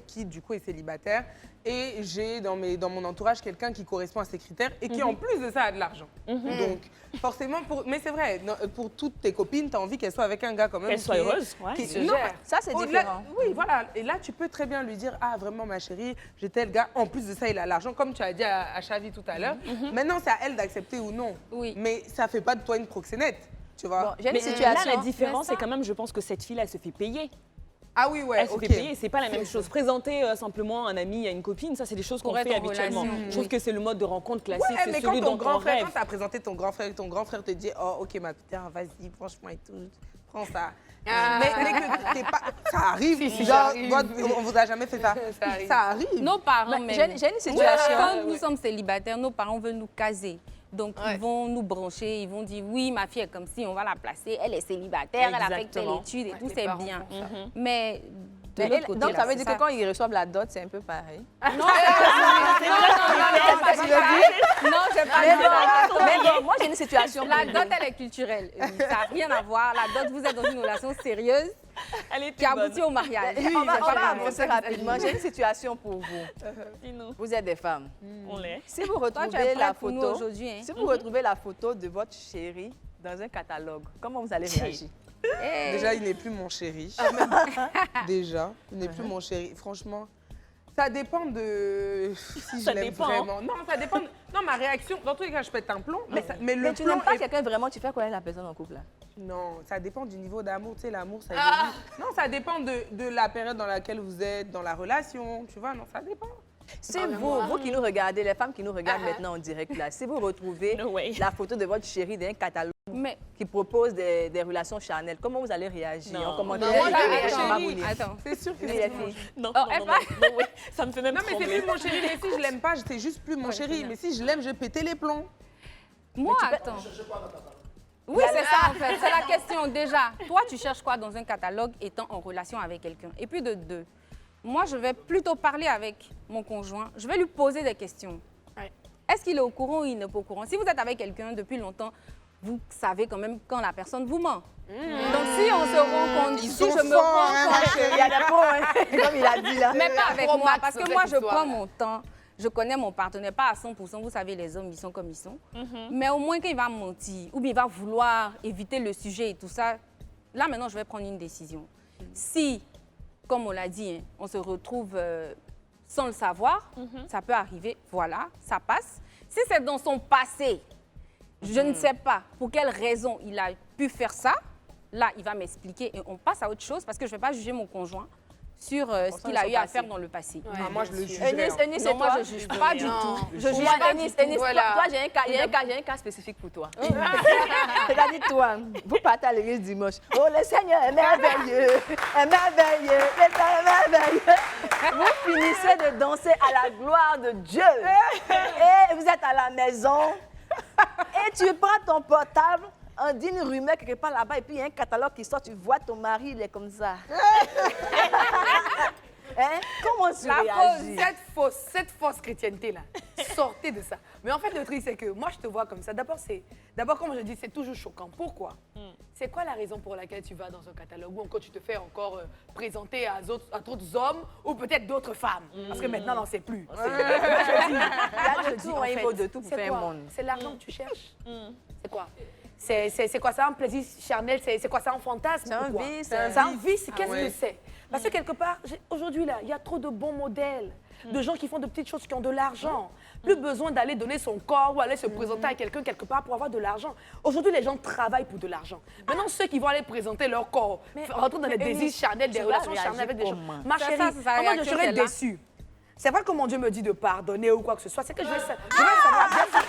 qui, du coup, est célibataire. Et j'ai dans mon entourage quelqu'un qui correspond à ces critères et qui, en plus de ça, a de l'argent. Donc, forcément, mais c'est vrai, pour toutes tes copines, tu as envie qu'elles soient avec un gars quand même. qu'elle soit qui est- heureuse. Ouais. qui- se non, gère. Ça, c'est au-delà- différent. Oui, voilà. Et là, tu peux très bien lui dire, ah, vraiment, ma chérie, j'ai tel gars. En plus de ça, il a l'argent, comme tu as dit à Chavi tout à l'heure. Maintenant, c'est à elle d'accepter ou non. Oui. Mais ça fait pas de toi une proxénète, tu vois. Bon, j'ai une Mais situation. là, la différence, ça- c'est quand même, je pense que cette fille-là, elle se fait payer. Ah oui, ouais, Elle se ok. fait payer, c'est pas la même chose. Présenter simplement un ami à une copine, ça, c'est des choses qu'on Pour être fait en habituellement. relation, Je trouve que c'est le mode de rencontre classique, Ouais, c'est mais quand celui ton dont grand on frère, rêve. quand t'as présenté ton grand frère te dit, oh, ok, ma putain, vas-y, franchement et tout, prends ça. Mais que t'es pas, ça arrive. Si, genre, ça arrive. on vous a jamais fait ça. Ça arrive. Nos parents, Mais même. j'ai une situation. Quand nous sommes célibataires, nos parents veulent nous caser. Donc, ils vont nous brancher, ils vont dire, oui, ma fille est comme si, on va la placer, elle est célibataire, elle a fait telle Exactement. étude et tout, tes c'est parents bien. font ça. Mais de Mais l'autre côté, donc, là, ça veut c'est dire que quand ils reçoivent la dot, c'est un peu pareil. Non, non, j'ai pas dit ça. Mais bon, moi, j'ai une situation. La pour vous. dot, elle est culturelle. Ça n'a rien à voir. La dot, vous êtes dans une relation sérieuse Elle est qui aboutit au mariage. On va C'est pas pareil. avancer rapidement. J'ai une situation pour vous. Vous êtes des femmes. On l'est. Si vous Toi, tu es retrouvez la prête pour nous photo, aujourd'hui. Hein? si vous retrouvez la photo de votre chéri dans un catalogue, comment vous allez réagir? Eh, Déjà, il n'est plus mon chéri. Déjà, il n'est plus mon chéri. Franchement, ça dépend de si je Ça l'aime dépend. vraiment. Non, ça dépend. Non, ma réaction, dans tous les cas, je pète un plomb. Mais le Mais tu plomb n'aimes pas est- quelqu'un vraiment, tu fais quoi avec la personne en couple là? Non, ça dépend du niveau d'amour. Tu sais, l'amour, ça évolue. Non, ça dépend de la période dans laquelle vous êtes, dans la relation. Tu vois, non, ça dépend. C'est vous qui nous regardez, les femmes qui nous regardent maintenant en direct là, si vous retrouvez la photo de votre chéri d'un catalogue qui propose des relations charnelles, comment vous allez réagir en commentaire? Attends. C'est sûr que Oui, c'est les filles. Non, oui. ça me fait même Non, mais c'est trembler. plus mon chéri. Mais si je l'aime pas, c'est juste plus mon chéri. Mais si je l'aime, je vais péter les plombs. Moi, attends. Oui, c'est ça en fait. C'est la question. Déjà, toi, tu cherches quoi dans un catalogue étant en relation avec quelqu'un? Et puis de deux, moi, je vais plutôt parler avec mon conjoint. Je vais lui poser des questions. Ouais. Est-ce qu'il est au courant ou il n'est pas au courant? Si vous êtes avec quelqu'un depuis longtemps, vous savez quand même quand la personne vous ment. Donc si on se rend compte, si je me rends compte, Il y a des points, comme il a dit là. mais pas avec Pro moi, max parce que dans moi, cette je histoire. prends mon temps. Je connais mon partenaire, pas à 100%. Vous savez, les hommes, ils sont comme ils sont. Mais au moins, quand il va mentir ou bien il va vouloir éviter le sujet et tout ça, là, maintenant, je vais prendre une décision. Si, comme on l'a dit, hein, on se retrouve sans le savoir, ça peut arriver, voilà, ça passe. Si c'est dans son passé, je ne sais pas pour quelle raison il a pu faire ça, là, il va m'expliquer et on passe à autre chose parce que je ne vais pas juger mon conjoint sur ce qu'il a eu à faire dans le passé. Ah, moi, je le jugerais. Eunice, Non, et moi, toi? je juge pas du tout. Je juge Moi, pas. Eunice, toi, voilà. j'ai un cas spécifique pour toi. C'est-à-dire, toi, vous partez à l'église dimanche. Oh, le Seigneur est merveilleux, est merveilleux, le Seigneur est merveilleux. Vous finissez de danser à la gloire de Dieu. Et vous êtes à la maison. Et tu prends ton portable, on dit une rumeur quelque part là-bas, et puis il y a un catalogue qui sort, tu vois ton mari, il est comme ça. Hein? Comment tu réagis? Cette fausse chrétienté-là, sortez de ça. Mais en fait, le truc, c'est que moi, je te vois comme ça. D'abord, comme je dis, c'est toujours choquant. Pourquoi? C'est quoi la raison pour laquelle tu vas dans un catalogue ou encore tu te fais encore présenter à d'autres hommes ou peut-être d'autres femmes? Parce que maintenant, on n'en sait plus. Il faut de tout pour faire un monde. C'est l'argent que tu cherches? C'est quoi? C'est quoi ça, un plaisir charnel? C'est quoi ça, un fantasme? C'est un ou quoi? vice, C'est un vice, qu'est-ce que c'est? Parce que quelque part, aujourd'hui, là, il y a trop de bons modèles, de gens qui font de petites choses, qui ont de l'argent. Plus besoin d'aller donner son corps ou aller se présenter à quelqu'un quelque part pour avoir de l'argent. Aujourd'hui, les gens travaillent pour de l'argent. Maintenant, ceux qui vont aller présenter leur corps, rentrer dans les désirs charnels, des relations charnelles avec des gens. Ma chérie, moi, je serais déçue. C'est pas que mon Dieu me dit de pardonner ou quoi que ce soit, c'est que je vais savoir bien ça.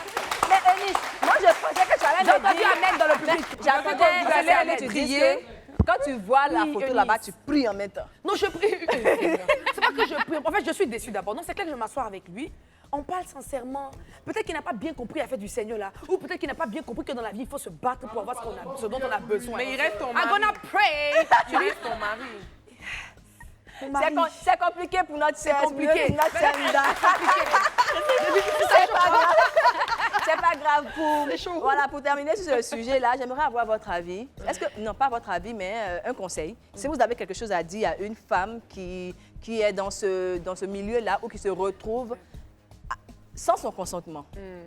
Mais Eunice, moi je pensais que tu allais J'ai me entendu dire... Amen dans le public. J'attendais Vous allez aller que tu prier. dises que quand tu vois la Oui, photo Eunice. là-bas, tu pries en même temps. Non, je prie. C'est pas que je prie. En fait, je suis déçue d'abord. Non, c'est clair que je m'assois avec lui. On parle sincèrement. Peut-être qu'il n'a pas bien compris la fête du Seigneur là. Ou peut-être qu'il n'a pas bien compris que dans la vie, il faut se battre pour avoir ce dont on a besoin. Mais il reste ton I'm mari. gonna pray. Tu restes ton mari. C'est compliqué pour notre sœur. C'est compliqué. Pour notre sœur Nda. C'est pas grave. Voilà, pour terminer sur ce sujet-là, j'aimerais avoir votre avis. Est-ce que, non pas votre avis, mais un conseil. Si vous avez quelque chose à dire à une femme qui est dans ce milieu-là ou qui se retrouve sans son consentement.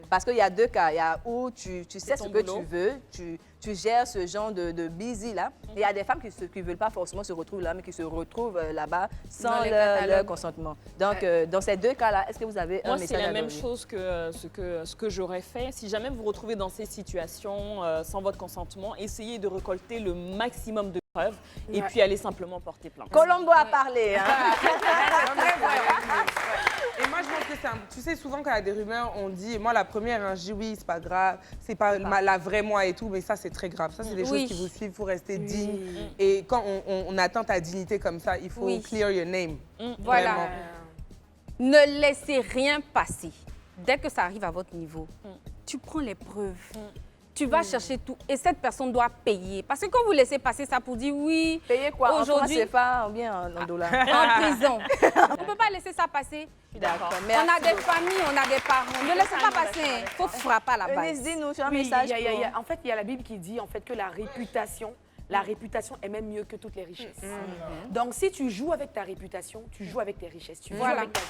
Parce qu'il y a deux cas. Il y a où tu sais ce que tu veux, tu gères ce genre de busy-là. Et il y a des femmes qui ne veulent pas forcément se retrouver là, mais qui se retrouvent là-bas sans leur consentement. Donc, dans ces deux cas-là, est-ce que vous avez un Moi, message c'est à la même donner? chose que ce que j'aurais fait. Si jamais vous vous retrouvez dans ces situations sans votre consentement, essayez de récolter le maximum de preuves et puis allez simplement porter plainte. Colombo a parlé. Hein? Et moi, je pense que c'est un... Tu sais, souvent, quand il y a des rumeurs, on dit... Moi, la première, hein, je dis oui, c'est pas grave. C'est pas la vraie moi et tout. Mais ça, c'est très grave. Ça, c'est des choses qui vous suivent. Il faut rester digne. Et quand on atteint ta dignité comme ça, il faut clear your name. Voilà. Vraiment. Ne laissez rien passer. Dès que ça arrive à votre niveau, tu prends les preuves. Tu vas chercher tout. Et cette personne doit payer. Parce que quand vous laissez passer ça pour dire oui, Payer quoi? aujourd'hui, C'est pas bien en dollars. en prison. On ne peut pas laisser ça passer. D'accord. On a des familles, on a des parents. Ne laissez pas passer. Il faut frapper à la base. Eunice, dis-nous, tu as un Oui, message en fait, il y a la Bible qui dit en fait que la réputation est même mieux que toutes les richesses. Donc, si tu joues avec ta réputation, tu joues avec tes richesses. Tu joues avec ta vie.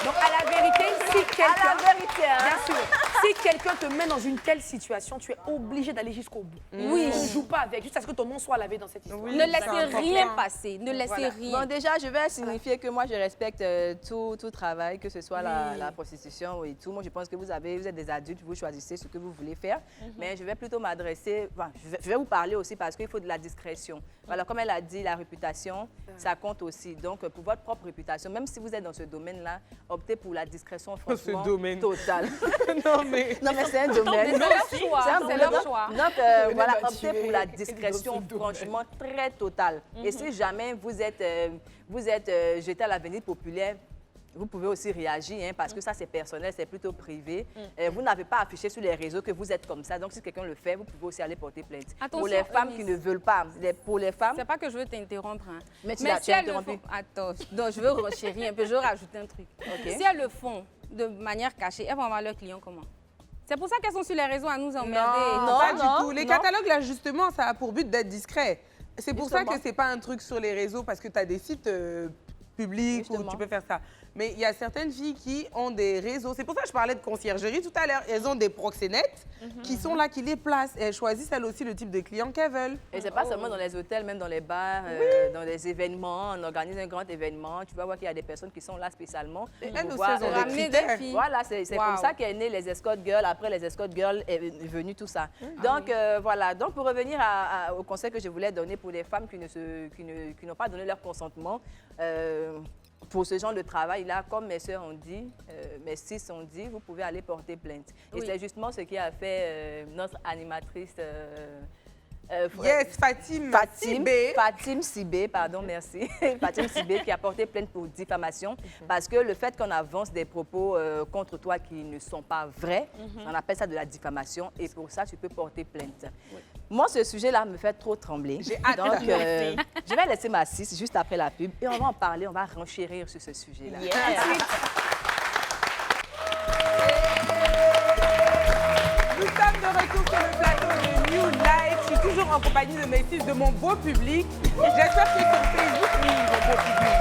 Donc, à la vérité, si quelqu'un... À la vérité, hein. Bien sûr. Si quelqu'un te met dans une telle situation, tu es obligé d'aller jusqu'au bout. Oui. On ne joue pas avec, juste à ce que ton nom soit lavé dans cette histoire. Oui, Ne c'est laissez important. rien passer. Ne laissez Voilà. rien. Bon, déjà, je vais signifier que moi, je respecte tout travail, que ce soit la prostitution et tout. Moi, je pense que vous êtes des adultes, vous choisissez ce que vous voulez faire. Mais je vais plutôt m'adresser, je vais vous parler aussi parce qu'il faut de la discrétion. Voilà, comme elle a dit, la réputation, ça compte aussi. Donc, pour votre propre réputation, même si vous êtes dans ce domaine-là, optez pour la discrétion franchement domaine. totale. Non, mais... Non, mais c'est un domaine. C'est leur choix. C'est un C'est domaine. leur choix. Donc, voilà, m'a optez tué pour la dans discrétion ce domaine. franchement très totale. Et si jamais vous êtes jeté à l'avenir populaire, vous pouvez aussi réagir, hein, parce que ça, c'est personnel, c'est plutôt privé. Vous n'avez pas affiché sur les réseaux que vous êtes comme ça. Donc, si quelqu'un le fait, vous pouvez aussi aller porter plainte. Attention, pour les femmes Eunice. qui ne veulent pas, pour les femmes... C'est pas que je veux t'interrompre. Hein. Mais tu Mais l'as si elles le interrompu. font... Attends, donc je veux renchérir un peu, je veux rajouter un truc. Ok. Si elles le font de manière cachée, elles vont avoir leurs clients comment? C'est pour ça qu'elles sont sur les réseaux à nous emmerder. Non, pas non, du tout. Les non. catalogues, là, justement, ça a pour but d'être discret. C'est pour ça Justement. que c'est pas un truc sur les réseaux, parce que tu as des sites publics où Justement. tu peux faire ça. Mais il y a certaines filles qui ont des réseaux. C'est pour ça que je parlais de conciergerie tout à l'heure. Elles ont des proxénètes qui sont là, qui les placent. Et elles choisissent, elles aussi, le type de client qu'elles veulent. Et c'est pas seulement dans les hôtels, même dans les bars, dans les événements. On organise un grand événement. Tu vas voir qu'il y a des personnes qui sont là spécialement. Et pour elles aussi, voir, elles ont des ramener des critères. filles. Voilà, c'est Wow. comme ça qu'est né les escort girls. Après, les escort girls est venu tout ça. Donc, voilà. Donc, pour revenir au conseil que je voulais donner pour les femmes qui n'ont pas donné leur consentement, pour ce genre de travail-là, comme mes soeurs ont dit, mes sis ont dit, vous pouvez aller porter plainte. Et Oui. c'est justement ce qui a fait notre animatrice... Yes, Fatim Sibé. Fatim Sibé, pardon, merci. Fatim Sibé qui a porté plainte pour diffamation parce que le fait qu'on avance des propos contre toi qui ne sont pas vrais, on appelle ça de la diffamation et pour ça, tu peux porter plainte. Moi, ce sujet-là me fait trop trembler. J'ai hâte. Donc, je vais laisser ma sis juste après la pub et on va en parler, on va renchérir sur ce sujet-là. Nous sommes de retour sur le plateau de New Life. Je suis toujours en compagnie de mes fils, de mon beau public. J'espère que sur Facebook, oui, mon beau public,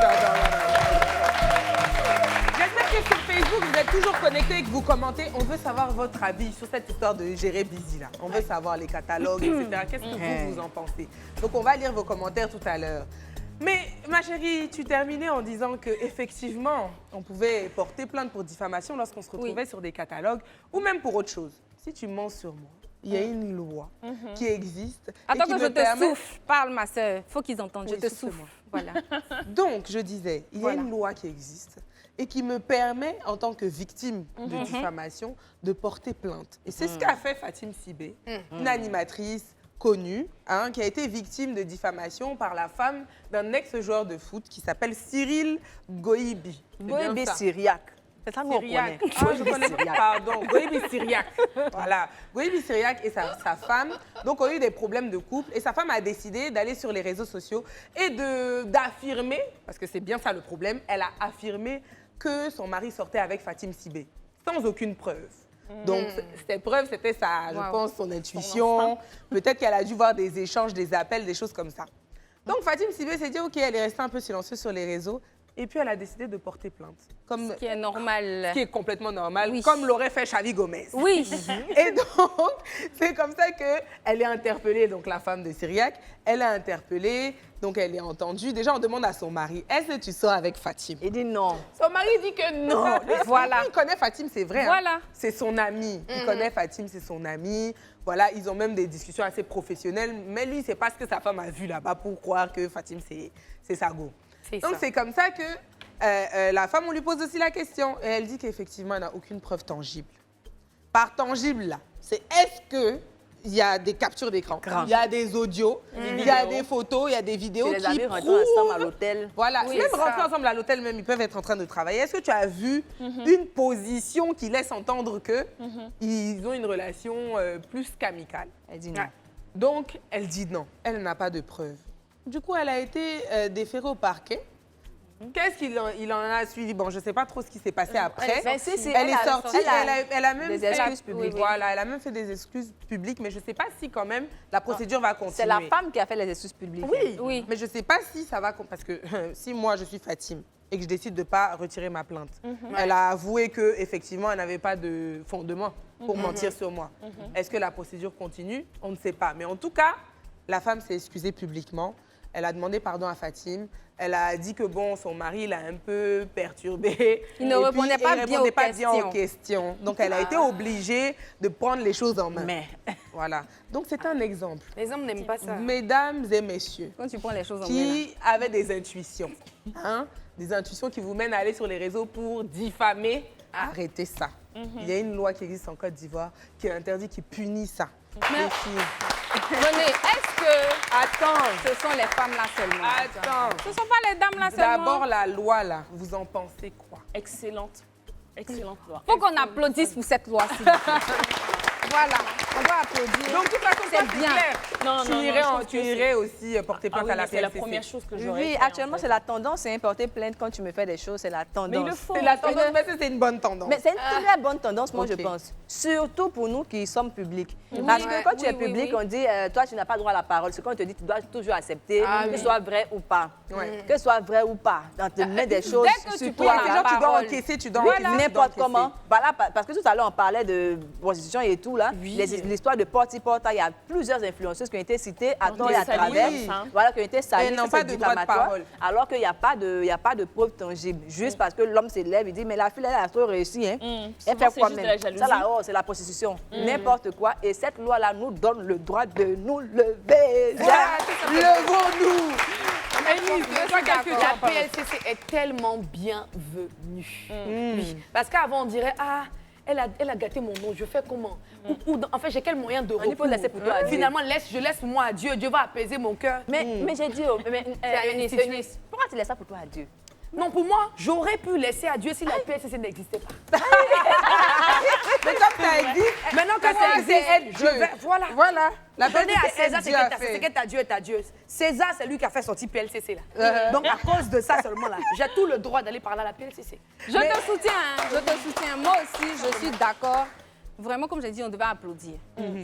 j'espère que sur Facebook, vous êtes toujours connectés et que vous commentez. On veut savoir votre avis sur cette histoire de gérer Busy là. On veut savoir les catalogues, etc. Qu'est-ce que vous en pensez? Donc, on va lire vos commentaires tout à l'heure. Mais ma chérie, tu terminais en disant qu'effectivement, on pouvait porter plainte pour diffamation lorsqu'on se retrouvait sur des catalogues ou même pour autre chose. Si tu mens sur moi, il y a une loi qui existe. Attends et qui que je me te permet... souffle. Parle, ma soeur. Faut qu'ils entendent. Oui, je te souffle-moi. souffle. Voilà. Donc, je disais, il y a Voilà. une loi qui existe et qui me permet, en tant que victime de diffamation, de porter plainte. Et c'est ce qu'a fait Fatim Sibé, une animatrice connue, hein, qui a été victime de diffamation par la femme d'un ex-joueur de foot qui s'appelle Cyril Goïbi. C'est bien Goïbi ça. Syriac. C'est ça qu'on Syriac. connaît. Ah, je Goïbi connais Syriac. pardon, Goïbi Syriac. Voilà. Goïbi Syriac et sa femme donc, ont eu des problèmes de couple et sa femme a décidé d'aller sur les réseaux sociaux et d'affirmer, parce que c'est bien ça le problème, elle a affirmé que son mari sortait avec Fatim Sibé, sans aucune preuve. Donc, cette preuve, c'était ça, je pense, son intuition. Peut-être qu'elle a dû voir des échanges, des appels, des choses comme ça. Donc, Fatim Sibé s'est dit, OK, elle est restée un peu silencieuse sur les réseaux. Et puis, elle a décidé de porter plainte. Comme, Ce qui est normal. ce qui est complètement normal, Oui. comme l'aurait fait Xavi Gomez. Oui. Et donc, c'est comme ça qu'elle est interpellée, donc la femme de Syriac, elle est interpellée, donc elle est entendue. Déjà, on demande à son mari, est-ce que tu sors avec Fatim? Il dit non. Son mari dit que non. Voilà. Il connaît Fatim, c'est vrai. Voilà. Hein. C'est son ami. Il connaît Fatim, c'est son ami. Voilà, ils ont même des discussions assez professionnelles. Mais lui, c'est pas ce que sa femme a vu là-bas pour croire que Fatim, c'est sa go. Donc, c'est comme ça que la femme, on lui pose aussi la question. Et elle dit qu'effectivement, elle n'a aucune preuve tangible. Par tangible, là, c'est est-ce que il y a des captures d'écran, il y a des audios, il y a des photos, il y a des vidéos Tu les qui amis rentrent prouvent... ensemble à l'hôtel. Voilà, Oui, même ça. rentrer ensemble à l'hôtel, même, ils peuvent être en train de travailler. Est-ce que tu as vu une position qui laisse entendre qu'ils ont une relation plus qu'amicale? Elle dit non. Donc, elle dit non. Elle n'a pas de preuves. Du coup, elle a été déférée au parquet. Qu'est-ce qu'il en a suivi? Bon, je ne sais pas trop ce qui s'est passé après. Mais si, Elle est sortie, elle a même des fait excuses publiques. Voilà, elle a même fait des excuses publiques, mais je ne sais pas si quand même la procédure va continuer. C'est la femme qui a fait les excuses publiques. Oui, Oui. mais je ne sais pas si ça va... Parce que si moi, je suis Fatim et que je décide de ne pas retirer ma plainte. Elle a avoué qu'effectivement, elle n'avait pas de fondement pour mentir sur moi. Est-ce que la procédure continue? On ne sait pas. Mais en tout cas, la femme s'est excusée publiquement. Elle a demandé pardon à Fatim. Elle a dit que bon, son mari l'a un peu perturbé. Il ne répondait pas bien aux questions. Donc, elle a été obligée de prendre les choses en main. Mais, Voilà. Donc, c'est un exemple. Les hommes n'aiment pas ça. Mesdames et messieurs, Quand tu prends les choses en main. qui avaient des intuitions, hein, des intuitions qui vous mènent à aller sur les réseaux pour diffamer, arrêtez ça. Il y a une loi qui existe en Côte d'Ivoire qui interdit, qui punit ça. Les filles. René, est-ce que Attends, ce sont les femmes là seulement? attends. Ce ne sont pas les dames là seulement? D'abord, la loi, là, vous en pensez quoi? Excellente loi. Faut qu'on applaudisse pour cette loi-ci. Voilà, on doit applaudir. Donc, de toute façon, c'est bien. Non, Tu irais aussi porter plainte à la c'est la PLCC. première chose que j'aurais oui, fait, actuellement, en fait. c'est la tendance, c'est porter plainte quand tu me fais des choses, c'est la tendance. Mais il le faut. C'est la tendance, mais c'est une bonne tendance. Mais c'est une très bonne tendance, moi, Ok. je pense. Surtout pour nous qui sommes publics. Parce que quand tu es public, on dit, toi, tu n'as pas droit à la parole. Ce qu'on te dit, tu dois toujours accepter, que ce soit vrai ou pas. Ouais. Que ce soit vrai ou pas. On te met des choses Dès que sur tu toi. prends la Genre, tu dois parole. encaisser, tu dois Voilà, encaisser. n'importe comment. Voilà, parce que tout à l'heure, on parlait de prostitution et tout, là. L'histoire de porte-à-porte, il y a plusieurs influenceuses qui ont été citées à tort et à salies, travers. oui. Voilà, qui ont été salies. Elles n'ont ça, pas c'est de droit de diffamatoire, parole. Alors qu'il n'y a pas de preuves tangibles. Juste parce que l'homme s'élève, il dit, mais la fille, elle a trop réussi. Hein. Elle Souvent, fait c'est quoi juste de même? la jalousie. Ça, là, oh, c'est la prostitution. N'importe quoi. Et cette loi-là nous donne le droit de nous lever. Levons-nous. La PLCC est tellement bienvenue. Oui. Parce qu'avant, on dirait, ah, elle a gâté mon nom, je fais comment? En fait, j'ai quel moyen de recours? Il faut laisser pour toi à Dieu. Finalement, je laisse moi à Dieu. Dieu va apaiser mon cœur. Mais j'ai dit, Eunice, Eunice, pourquoi tu laisses ça pour toi à Dieu? Non, pour moi, j'aurais pu laisser à Dieu si la PLCC n'existait pas. Mais comme tu as dit, Maintenant que moi, ça existe, c'est Dieu. voilà. Voilà. La Donnez à PLCC, César Dieu a fait. ce que ta Dieu est ta Dieu. César, c'est lui qui a fait sortir PLCC là. Donc à cause de ça seulement là, j'ai tout le droit d'aller parler à la PLCC. Je te soutiens, hein, je te soutiens. Moi aussi, je suis d'accord. Vraiment, comme j'ai dit, on devait applaudir.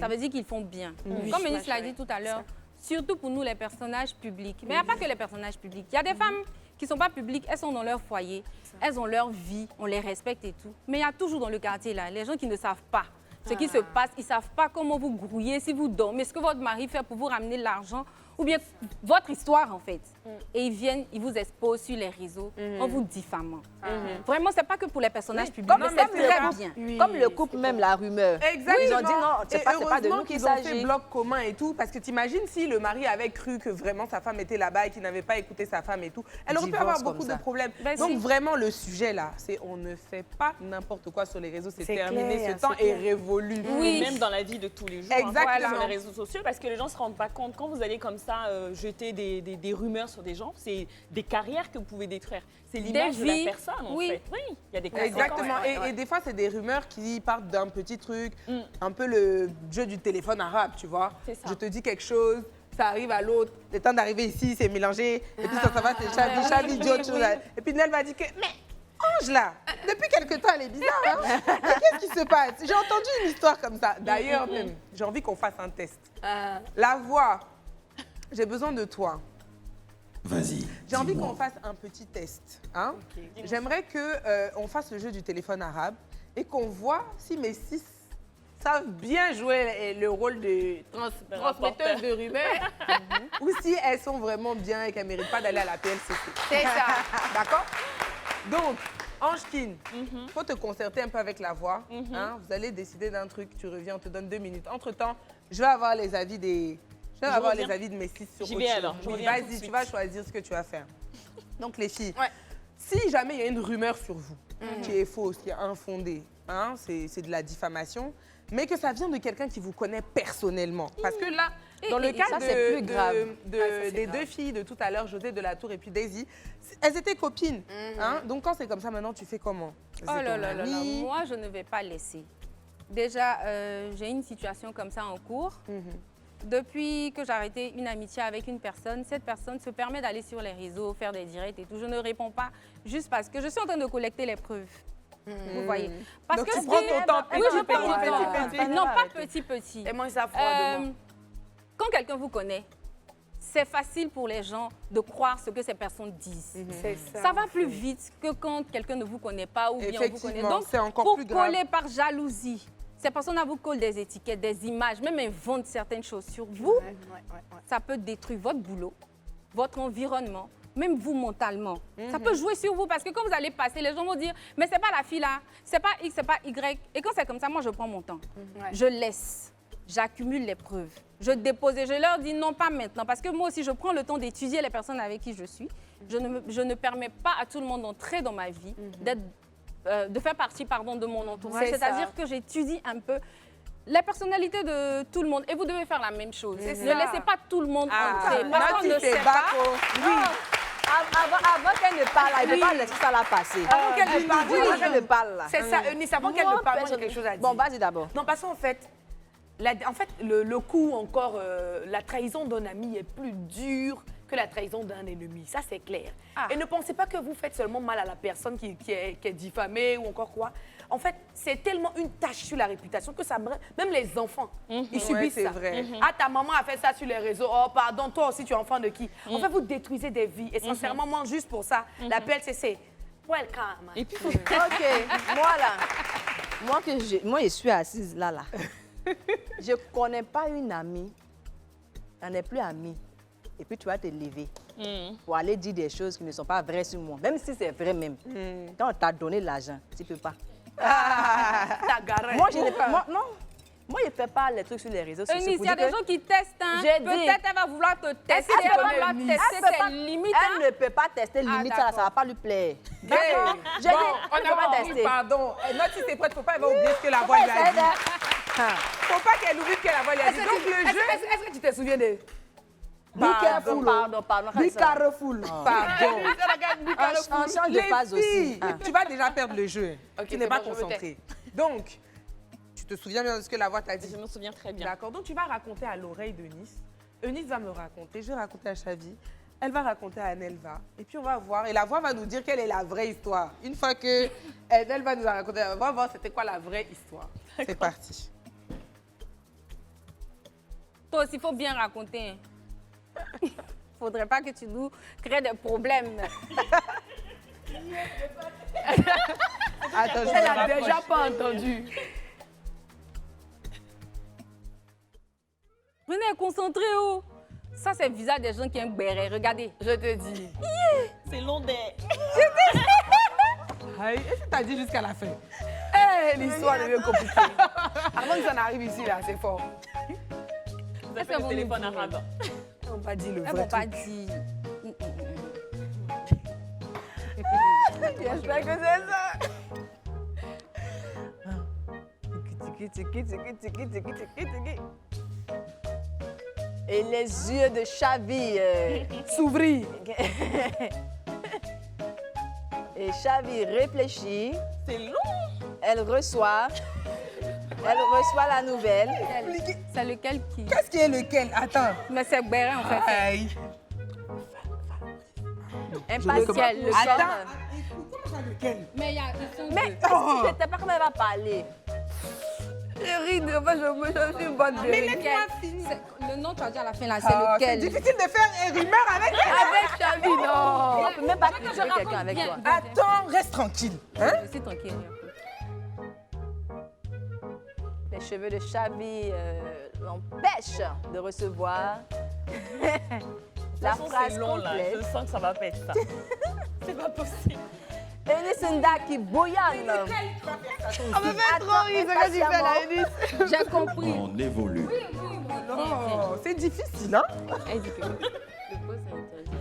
Ça veut dire qu'ils font bien. Comme Eunice l'a dit tout à l'heure, surtout pour nous, les personnages publics. Mais il n'y a pas que les personnages publics. Il y a des femmes qui ne sont pas publiques, elles sont dans leur foyer, elles ont leur vie, on les respecte et tout. Mais il y a toujours dans le quartier, là, les gens qui ne savent pas ce qui se passe, ils ne savent pas comment vous grouillez, si vous dormez, ce que votre mari fait pour vous ramener l'argent, ou bien votre histoire, en fait. Et ils viennent, ils vous exposent sur les réseaux en vous diffamant. Vraiment, ce n'est pas que pour les personnages publics, mais c'est très bien. Comme le couple même, la rumeur. Exactement. Ils ont dit non, c'est pas de nous qu'ils qu'il ont fait s'agit. bloc commun et tout, parce que t'imagines si le mari avait cru que vraiment sa femme était là-bas et qu'il n'avait pas écouté sa femme et tout, elle aurait pu Divorce avoir beaucoup comme de ça. problèmes. Ben Donc si. vraiment le sujet là, c'est on ne fait pas n'importe quoi sur les réseaux, c'est C'est terminé, clair, ce temps c'est est révolu. Oui. Même dans la vie de tous les jours. Exactement. Sur les réseaux sociaux, parce que les gens ne se rendent pas compte. Quand vous allez comme ça jeter des rumeurs sur des gens, c'est des carrières que vous pouvez détruire. C'est l'image de vies. la personne, en Oui. fait. Oui, il y a des conséquences. Exactement. Et des fois, c'est des rumeurs qui partent d'un petit truc, un peu le jeu du téléphone arabe, tu vois. C'est ça. Je te dis quelque chose, ça arrive à l'autre. Le temps d'arriver ici, c'est mélangé. Et puis ça va, c'est chavi, d'autres choses. Et puis Nel m'a dit que, mais Ange là, depuis quelque temps, elle est bizarre. Hein? Mais qu'est-ce qui se passe? J'ai entendu une histoire comme ça. D'ailleurs, même, j'ai envie qu'on fasse un test. La voix, j'ai besoin de toi. Vas-y. J'ai envie qu'on fasse un petit test. Hein? J'aimerais qu'on fasse le jeu du téléphone arabe et qu'on voit si mes 6 savent bien jouer le rôle de transmetteuse de rumeurs ou si elles sont vraiment bien et qu'elles ne méritent pas d'aller à la PLCC. C'est ça. D'accord? Donc, Ange-Kin, il faut te concerter un peu avec la voix. Hein? Vous allez décider d'un truc, tu reviens, on te donne 2 minutes. Entre-temps, je vais avoir les avis des... Je vais avoir reviens. les avis de mes 6 sur J'y autre vais chose. alors, je Oui, reviens tout de vas-y, tu suite. vas choisir ce que tu vas faire. Donc, les filles, Ouais. si jamais il y a une rumeur sur vous qui est fausse, qui est infondée, hein, c'est de la diffamation, mais que ça vient de quelqu'un qui vous connaît personnellement. Parce que là, dans le cas ça, c'est plus grave. des 2 filles de tout à l'heure, José de la Tour et puis Daisy, elles étaient copines. Hein? Donc, quand c'est comme ça, maintenant, tu fais comment? C'est Oh là ton là là là, ami. moi je ne vais pas laisser. Déjà, j'ai une situation comme ça en cours. Depuis que j'ai arrêté une amitié avec une personne, cette personne se permet d'aller sur les réseaux, faire des directs et tout. Je ne réponds pas juste parce que je suis en train de collecter les preuves. Vous voyez? Parce Donc, que tu prends ton temps, oui, je prends mon temps. petit. Non, pas petit. Et moi, ça froidement. Quand quelqu'un vous connaît, c'est facile pour les gens de croire ce que ces personnes disent. C'est Ça va plus vite que quand quelqu'un ne vous connaît pas ou bien on vous connaît. Effectivement, Donc, c'est encore pour plus grave. coller par jalousie, ces personnes-là vous collent des étiquettes, des images, même inventent certaines choses sur vous. Ça peut détruire votre boulot, votre environnement, même vous mentalement. Ça peut jouer sur vous parce que quand vous allez passer, les gens vont dire « mais c'est pas la fille là, c'est pas X, c'est pas Y ». Et quand c'est comme ça, moi, je prends mon temps. Je laisse, j'accumule les preuves. Je dépose et je leur dis non, pas maintenant. Parce que moi aussi, je prends le temps d'étudier les personnes avec qui je suis. Je ne permets pas à tout le monde d'entrer dans ma vie, de faire partie de mon entourage. C'est-à-dire que j'étudie un peu la personnalité de tout le monde. Et vous devez faire la même chose. Ne laissez pas tout le monde entrer. Parce qu'on ne sait pas. Avant qu'elle ne parle, elle ne peut pas laisser ça là passer. Avant qu'elle ne parle là. C'est ça, Eunice, avant qu'elle ne parle, moi j'ai quelque chose à dire. Bon, vas-y d'abord. Non, parce qu'en fait, le coup encore, la trahison d'un ami est plus dure que la trahison d'un ennemi. Ça, c'est clair. Et ne pensez pas que vous faites seulement mal à la personne qui est diffamée ou encore quoi. En fait, c'est tellement une tâche sur la réputation que ça... Même les enfants, ils subissent ça. Vrai. Ah, ta maman a fait ça sur les réseaux. Oh, pardon, toi aussi, tu es enfant de qui? En fait, vous détruisez des vies. Et sincèrement, moi, juste pour ça, l'appel, c'est welcome. Et puis, OK, moi, je suis assise là. Je ne connais pas une amie, on n'est plus amie. Et puis tu vas te lever pour aller dire des choses qui ne sont pas vraies sur moi. Même si c'est vrai même. Quand on t'a donné l'argent, tu ne peux pas. T'as garé. Moi, je ne fais pas les trucs sur les réseaux sociaux. Eunice, il y a des gens qui testent. Peut-être elle va vouloir te tester. Elle Elle va vouloir tester ses limites. Elle ne peut pas tester limite, ça ne va pas lui plaire. D'accord. J'ai dit, elle ne peut pas tester. Pardon. Note si c'est prêt, il ne faut pas oublier ce que la voix lui a dit. Il ne faut pas qu'elle oublie ce que la voix lui a dit. Donc le jeu... Est-ce que tu te souviens de... Pardon. Be careful. Pardon. On change de phase aussi. Tu vas déjà perdre le jeu. Ok, Tu n'es c'est pas bon, je me concentré. Donc, tu te souviens bien de ce que la voix t'a dit? je me souviens très bien. D'accord. Donc, tu vas raconter à l'oreille d'Eunice. Eunice va me raconter. Je vais raconter à Chavi. Elle va raconter à Nelva. Et puis, on va voir. Et la voix va nous dire quelle est la vraie histoire. Une fois que Nelva nous a raconté, on va voir c'était quoi la vraie histoire. C'est parti. Toi aussi, il faut bien raconter. Faudrait pas que tu nous crées des problèmes. Attends, je Elle a me déjà rapproche. pas entendu. Venez, concentrez vous. Ça, c'est le visage des gens qui aiment béret. Regardez. Je te dis. C'est long des... Aïe, est-ce que tu as dit jusqu'à la fin? L'histoire devient compliquée. Avant que ça n'arrive ici, là, c'est fort. Vous avez fait le téléphone arabe. On va dire le Elles vrai vont pas truc. dire. J'espère que c'est ça. Et les yeux de Chavi S'ouvrir. Et Chavi réfléchit. C'est long. Elle reçoit la nouvelle. C'est lequel qui... Qu'est-ce qui est lequel? Attends. Mais c'est béret, en fait. Aïe. Impatiente. Le Attends. corps. Comment ça, lequel? Mais il y a... ils sont Mais deux. je ne sais pas comment elle va parler. Je ris de moi, je suis une bonne Mais vérité. lequel? Le nom, tu as dit à la fin, là, c'est Oh, c'est lequel? difficile de faire une rumeur avec elle. Avec Chavi, non. On ne peut même pas critiquer quelqu'un avec toi. Attends, reste tranquille. Hein? Je suis tranquille. Les cheveux de Chavi l'empêchent de recevoir la De toute façon, phrase c'est long, là. complète. Je sens que ça va pas être ça. C'est pas possible. Eunice Nda qui bouillonne. On me fait trop rire ce que tu fais là, Eunice. J'ai compris. On évolue. Non, c'est difficile, hein? Elle dit que le poste est interdit.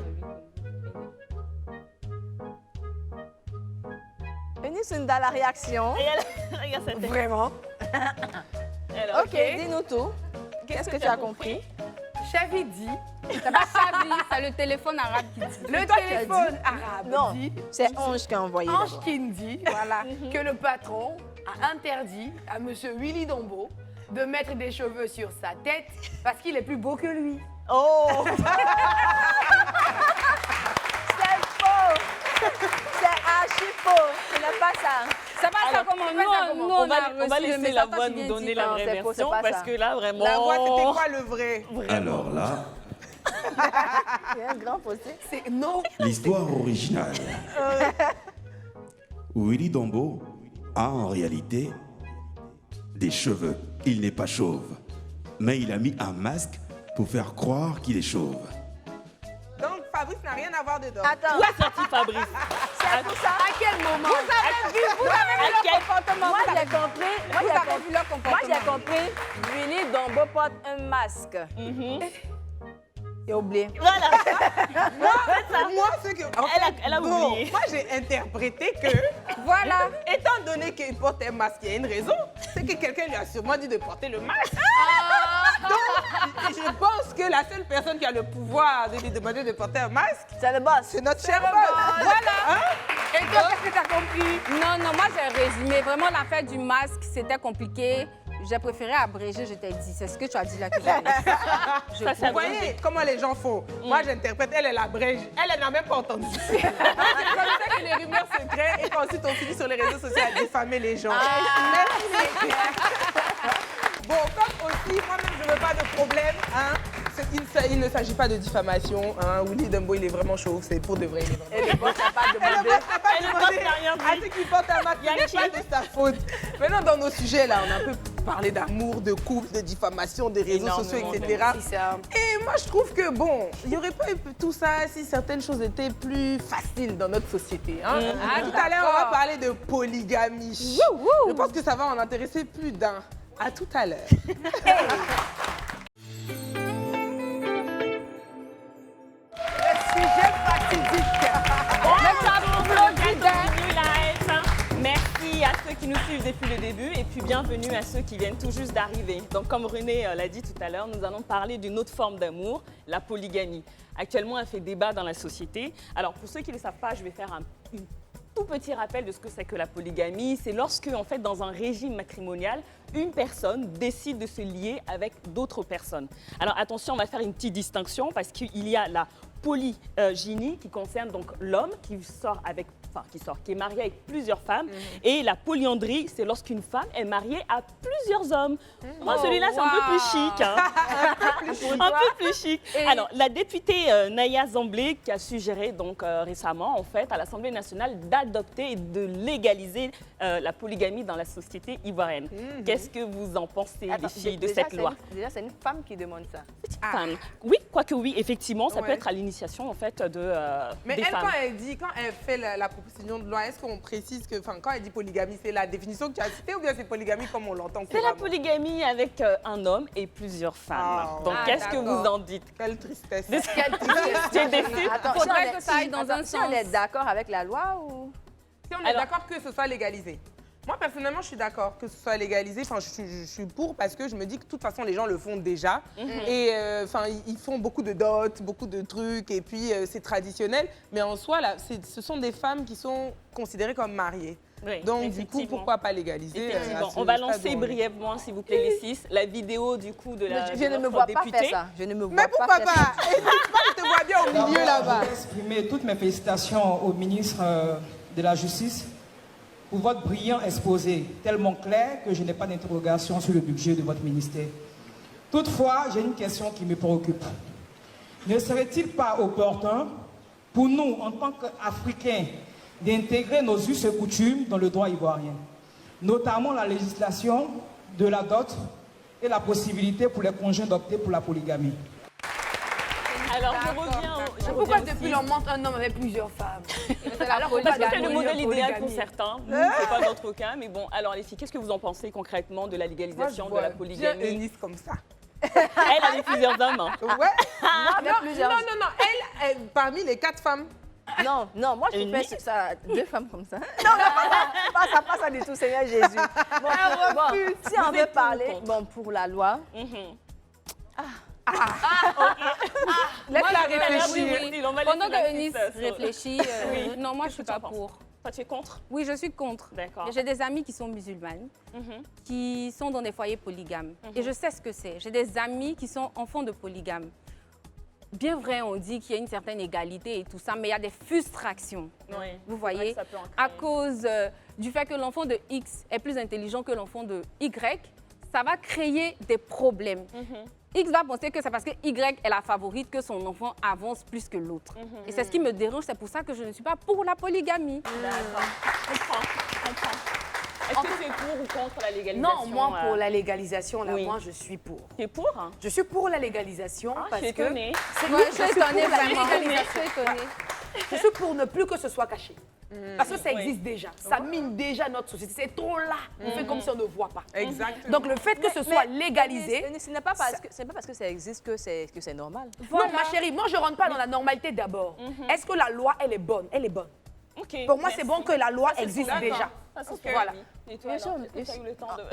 Eunice Nda, la réaction. Et elle, regarde cette tête. Vraiment. Elle, Ok, dis-nous tout. Qu'est-ce que tu as compris? Chavi dit, C'est pas Chavi, c'est le téléphone arabe qui dit. le téléphone arabe Non, dit, c'est Ange qui a envoyé. Ange d'abord. Kindi, voilà, que le patron a interdit à monsieur Willy Dombo de mettre des cheveux sur sa tête parce qu'il est plus beau que lui. Oh! C'est faux! C'est archi faux! Ce n'est pas ça. C'est pas ça Alors, comment c'est pas ça nous, comment. nous, On va reçu le laisser message, la toi, voix tu nous viens donner dire la non, vraie c'est faux, version c'est pas parce ça. que là, vraiment... La voix, c'était quoi le vrai? Vraiment. Alors là, Il y a un grand fossé. C'est non. L'histoire originale. Willy Dombo a en réalité des cheveux. Il n'est pas chauve. Mais il a mis un masque pour faire croire qu'il est chauve. Donc, Fabrice n'a rien à voir dedans. Attends, Où est sorti Fabrice? c'est tout ça. À quel moment? Vous avez vu leur comportement. Moi, j'ai compris. Vous avez vu leur comportement. Moi, j'ai compris. Willy Dombo porte un masque. Et oublié. Voilà. Moi, ce que. En Elle a bon, oublié. Moi, j'ai interprété que. Voilà. Étant donné qu'il porte un masque, il y a une raison. C'est que quelqu'un lui a sûrement dit de porter le masque. Donc, je pense que la seule personne qui a le pouvoir de lui demander de porter un masque, C'est le boss. c'est notre cher boss. Voilà. Et toi, qu'est-ce que t'as compris? Non, moi j'ai résumé. Vraiment, l'affaire du masque, c'était compliqué. J'ai préféré abréger, je t'ai dit. C'est ce que tu as dit là que j'ai Vous voyez comment les gens font. Moi, j'interprète, elle abrège. Elle n'a même pas entendu. C'est comme ça que les rumeurs se créent et qu'ensuite on finit sur les réseaux sociaux à diffamer les gens. Merci. Bon, comme aussi, moi-même, je ne veux pas de problème. Hein. Il ne s'agit pas de diffamation. Hein. Willy Dombo, il est vraiment chauve. C'est pour de vrai. Il est vraiment... Et le boss n'a pas demandé. Elle n'a pas à ceux qui portent un masque, ce n'est pas de sa faute. Maintenant, dans nos sujets, là, on a un peu parlé d'amour, de couple, de diffamation, des réseaux sociaux, etc. Et moi, je trouve que, bon, il n'y aurait pas eu tout ça si certaines choses étaient plus faciles dans notre société. Hein. Tout à l'heure, on va parler de polygamie. Je pense que ça va en intéresser plus d'un. À tout à l'heure. Merci à ceux qui nous suivent depuis le début et puis bienvenue à ceux qui viennent tout juste d'arriver. Donc comme René l'a dit tout à l'heure, nous allons parler d'une autre forme d'amour, la polygamie. Actuellement, elle fait débat dans la société. Alors pour ceux qui ne le savent pas, je vais faire un tout petit rappel de ce que c'est que la polygamie. C'est lorsque, en fait, dans un régime matrimonial, une personne décide de se lier avec d'autres personnes. Alors attention, on va faire une petite distinction parce qu'il y a la polygynie qui concerne donc l'homme qui est marié avec plusieurs femmes. Et la polyandrie, c'est lorsqu'une femme est mariée à plusieurs hommes. Moi, celui-là, c'est un peu plus chic. Hein. Un peu plus chic. Alors, la députée Naya Zamblé qui a suggéré donc récemment, en fait, à l'Assemblée nationale d'adopter et de légaliser la polygamie dans la société ivoirienne. Qu'est-ce que vous en pensez, les filles, de cette loi? Déjà, c'est une femme qui demande ça. Femme. Oui, quoique oui, effectivement, ça peut être à l'initiation en fait de Mais des elle, femmes. quand elle fait la proposition de loi, est-ce qu'on précise que, quand elle dit polygamie, c'est la définition que tu as citée ou bien c'est polygamie comme on l'entend C'est la couramment? polygamie avec un homme et plusieurs femmes. Donc qu'est-ce que vous en dites? Quelle tristesse. Tu es déçue? Attends, Faudrait que ça aille dans un si sens. on est d'accord avec la loi ou... Si on est d'accord que ce soit légalisé. Moi, personnellement, je suis d'accord que ce soit légalisé. Enfin, je suis pour parce que je me dis que de toute façon, les gens le font déjà. Et ils font beaucoup de dots, beaucoup de trucs. Et puis, c'est traditionnel. Mais en soi, là, ce sont des femmes qui sont considérées comme mariées. Oui, Donc, du coup, pourquoi pas légaliser On va lancer brièvement, s'il vous plaît, les 6, la vidéo du coup de la Je ne me vois pas faire ça. Je ne me vois Mais pourquoi faire pas? ça. Je te vois bien au milieu là-bas. Je veux exprimer toutes mes félicitations au ministre de la Justice pour votre brillant exposé, tellement clair que je n'ai pas d'interrogation sur le budget de votre ministère. Toutefois, j'ai une question qui me préoccupe. Ne serait-il pas opportun pour nous, en tant qu'Africains, d'intégrer nos us et coutumes dans le droit ivoirien, notamment la législation de la dot et la possibilité pour les conjoints d'opter pour la polygamie? Alors, je reviens Pourquoi depuis l'on montre un homme avec plusieurs femmes? Parce que c'est le modèle idéal pour certains. Nous, c'est pas notre cas. Mais bon, alors les filles, qu'est-ce que vous en pensez concrètement de la légalisation de la polygamie? Eunice comme ça. Elle avait plusieurs hommes. Hein. Ouais. Non. Elle, parmi les 4 femmes. Non, moi je fais sur ça, 2 femmes comme ça. Non, pas ça du tout, Seigneur Jésus. Bon, si on veut parler, pour la loi. Laisse-la réfléchir. Pendant que Eunice réfléchit, non, moi je suis pas pour. Toi, tu es contre? Oui, je suis contre. D'accord. J'ai des amis qui sont musulmanes, qui sont dans des foyers polygames. Et je sais ce que c'est. J'ai des amis qui sont enfants de polygames. Bien vrai, on dit qu'il y a une certaine égalité et tout ça, mais il y a des frustrations. Oui, vous voyez, à cause du fait que l'enfant de X est plus intelligent que l'enfant de Y, ça va créer des problèmes. X va penser que c'est parce que Y est la favorite que son enfant avance plus que l'autre. Et c'est ce qui me dérange, c'est pour ça que je ne suis pas pour la polygamie. D'accord. Je comprends. Est-ce que tu es pour ou contre la légalisation? Non, moi, pour la légalisation, là, moi, je suis pour. Tu es pour? Je suis pour la légalisation parce que... Je suis étonnée, vraiment. Je suis pour ne plus que ce soit caché. Parce que ça existe déjà. Ça mine déjà notre société. C'est trop là. On fait comme si on ne voit pas. Exactement. Donc, le fait que ce soit légalisé... Ce n'est pas parce que ça existe que c'est normal. Non, ma chérie, moi, je ne rentre pas dans la normalité d'abord. Est-ce que la loi, elle est bonne? Elle est bonne. Pour moi, c'est bon que la loi existe déjà. Voilà. Et toi, alors, est-ce que tu as eu le temps de...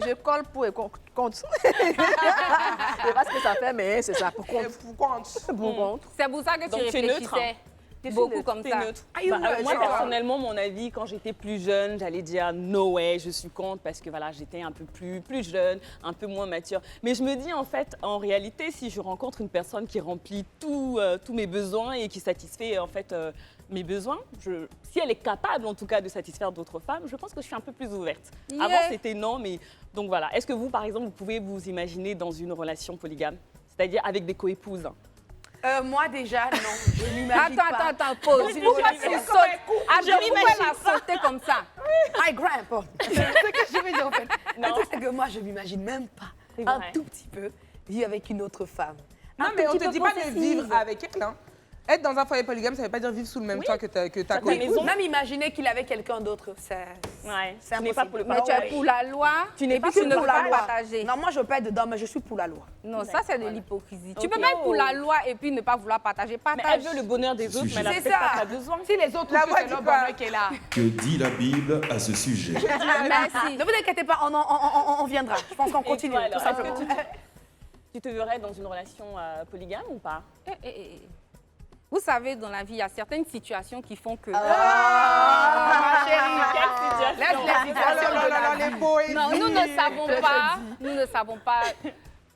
Je colle pour et contre. Je sais pas ce que ça fait, mais c'est ça. Pour contre. Pour contre. C'est pour ça que Donc, tu tu es neutre, réfléchissais beaucoup comme ça. Moi, personnellement, mon avis, quand j'étais plus jeune, j'allais dire no way, je suis contre parce que voilà, j'étais un peu plus jeune, un peu moins mature. Mais je me dis, en fait, en réalité, si je rencontre une personne qui remplit tous mes besoins et qui satisfait, en fait, mes besoins, si elle est capable, en tout cas, de satisfaire d'autres femmes, je pense que je suis un peu plus ouverte. Yeah. Avant, c'était non, mais donc voilà. Est-ce que vous, par exemple, vous pouvez vous imaginer dans une relation polygame, c'est-à-dire avec des coépouses? Moi, déjà, non. Je m'imagine pas. Attends, pause. Pourquoi tu sautes? Pourquoi la sauter comme ça? My grandpa. C'est ce que je veux dire, en fait. Le truc, c'est que moi, je m'imagine même pas un tout petit peu vivre avec une autre femme. Non, mais on ne te dit pas de vivre avec elle. Hein. Être dans un foyer polygame, ça ne veut pas dire vivre sous le même toit que ta coépouse. Même imaginer qu'il avait quelqu'un d'autre, c'est impossible. Mais tu es pour la loi, tu n'es pas pour la loi. Partager. Non, moi, je ne veux pas être dedans, mais je suis pour la loi. Non, ça, c'est de l'hypocrisie. Tu peux pas être pour la loi et puis ne pas vouloir partager. Mais elle veut le bonheur des autres, mais elle n'a peut-être pas besoin. Si les autres, la loi c'est leur bonheur qui est là. Que dit la Bible à ce sujet? Merci. Ne vous inquiétez pas, on viendra. Je pense qu'on continue, tout simplement. Tu te verrais dans une relation polygame ou pas? Vous savez, dans la vie, il y a certaines situations qui font que... Ma chérie, quelle situation? Laisse la situation de la vie. Non, nous ne savons pas,